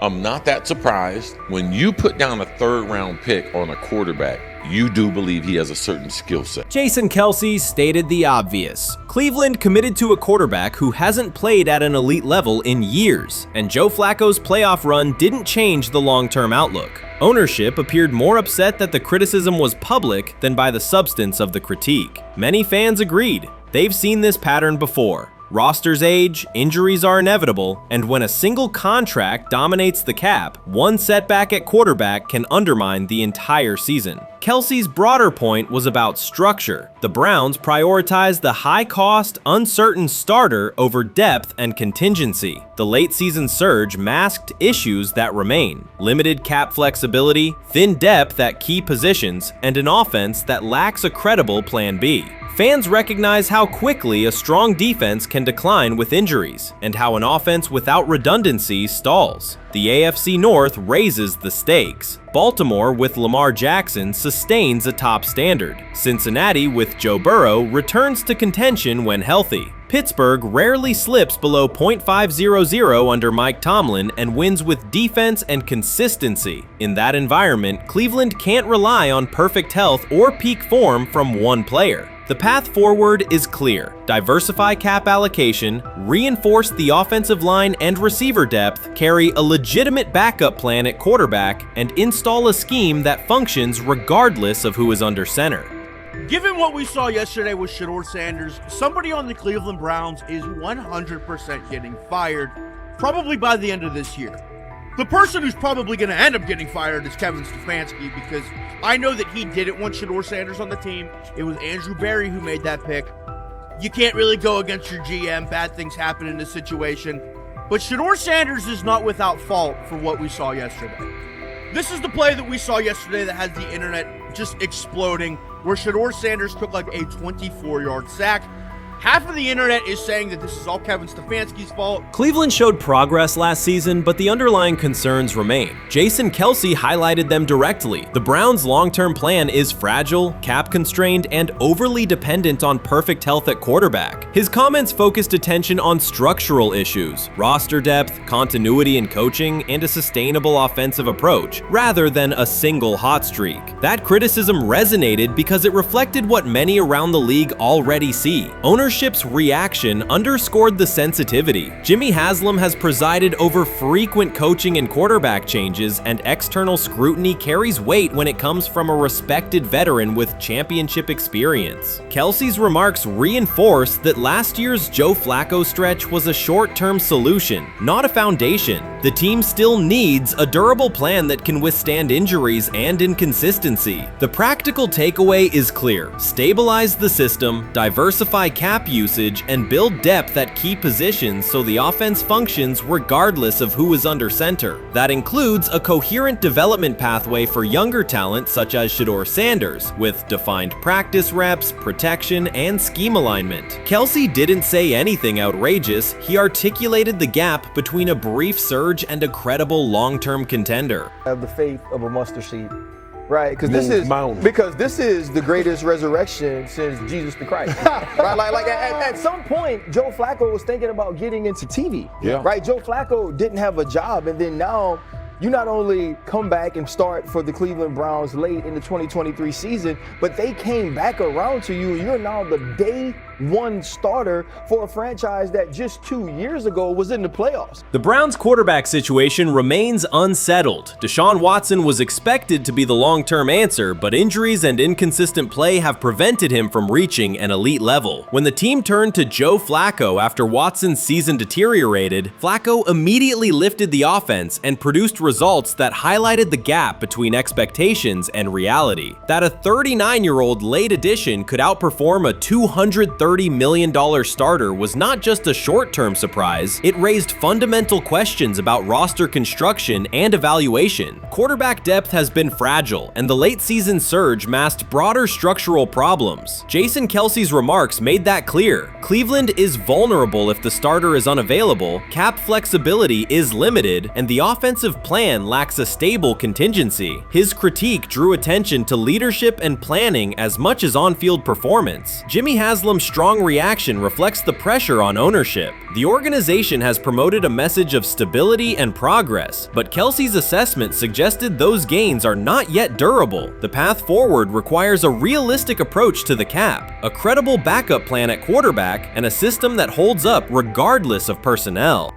I'm not that surprised. When you put down a 3rd round pick on a quarterback, you do believe he has a certain skill set. Jason Kelsey stated the obvious. Cleveland committed to a quarterback who hasn't played at an elite level in years, and Joe Flacco's playoff run didn't change the long-term outlook. Ownership appeared more upset that the criticism was public than by the substance of the critique. Many fans agreed. They've seen this pattern before. Rosters age, injuries are inevitable, and when a single contract dominates the cap, one setback at quarterback can undermine the entire season. Kelsey's broader point was about structure. The Browns prioritized the high-cost, uncertain starter over depth and contingency. The late-season surge masked issues that remain: limited cap flexibility, thin depth at key positions, and an offense that lacks a credible plan B. Fans recognize how quickly a strong defense can decline with injuries, and how an offense without redundancy stalls. The AFC North raises the stakes. Baltimore with Lamar Jackson sustains a top standard. Cincinnati with Joe Burrow returns to contention when healthy. Pittsburgh rarely slips below .500 under Mike Tomlin and wins with defense and consistency. In that environment, Cleveland can't rely on perfect health or peak form from one player. The path forward is clear. Diversify cap allocation, reinforce the offensive line and receiver depth, carry a legitimate backup plan at quarterback, and install a scheme that functions regardless of who is under center. Given what we saw yesterday with Shedeur Sanders, somebody on the Cleveland Browns is 100% getting fired, probably by the end of this year. The person who's probably going to end up getting fired is Kevin Stefanski, because I know that he didn't want Shedeur Sanders on the team. It was Andrew Berry who made that pick. You can't really go against your GM. Bad things happen in this situation. But Shedeur Sanders is not without fault for what we saw yesterday. This is the play that we saw yesterday that has the internet just exploding, where Shedeur Sanders took like a 24-yard sack. Half of the internet is saying that this is all Kevin Stefanski's fault. Cleveland showed progress last season, but the underlying concerns remain. Jason Kelsey highlighted them directly. The Browns' long-term plan is fragile, cap-constrained, and overly dependent on perfect health at quarterback. His comments focused attention on structural issues, roster depth, continuity in coaching, and a sustainable offensive approach, rather than a single hot streak. That criticism resonated because it reflected what many around the league already see. Ownership ownership's reaction underscored the sensitivity. Jimmy Haslam has presided over frequent coaching and quarterback changes, and external scrutiny carries weight when it comes from a respected veteran with championship experience. Kelsey's remarks reinforce that last year's Joe Flacco stretch was a short-term solution, not a foundation. The team still needs a durable plan that can withstand injuries and inconsistency. The practical takeaway is clear: stabilize the system, diversify cap usage, and build depth at key positions so the offense functions regardless of who is under center. That includes a coherent development pathway for younger talent such as Shedeur Sanders, with defined practice reps, protection, and scheme alignment. Kelsey didn't say anything outrageous. He articulated the gap between a brief surge and a credible long-term contender. I have the faith of a mustard seed. Right, because this is the greatest resurrection since Jesus the Christ. Right, like at some point, Joe Flacco was thinking about getting into TV. Yeah. Right, Joe Flacco didn't have a job, and then now you not only come back and start for the Cleveland Browns late in the 2023 season, but they came back around to you, and you're now the day one starter for a franchise that just 2 years ago was in the playoffs. The Browns' quarterback situation remains unsettled. Deshaun Watson was expected to be the long-term answer, but injuries and inconsistent play have prevented him from reaching an elite level. When the team turned to Joe Flacco after Watson's season deteriorated, Flacco immediately lifted the offense and produced results that highlighted the gap between expectations and reality. That a 39-year-old late addition could outperform a $230 million starter was not just a short-term surprise, it raised fundamental questions about roster construction and evaluation. Quarterback depth has been fragile, and the late-season surge masked broader structural problems. Jason Kelsey's remarks made that clear. Cleveland is vulnerable if the starter is unavailable, cap flexibility is limited, and the offensive plan lacks a stable contingency. His critique drew attention to leadership and planning as much as on-field performance. Jimmy Haslam's strong reaction reflects the pressure on ownership. The organization has promoted a message of stability and progress, but Kelsey's assessment suggested those gains are not yet durable. The path forward requires a realistic approach to the cap, a credible backup plan at quarterback, and a system that holds up regardless of personnel.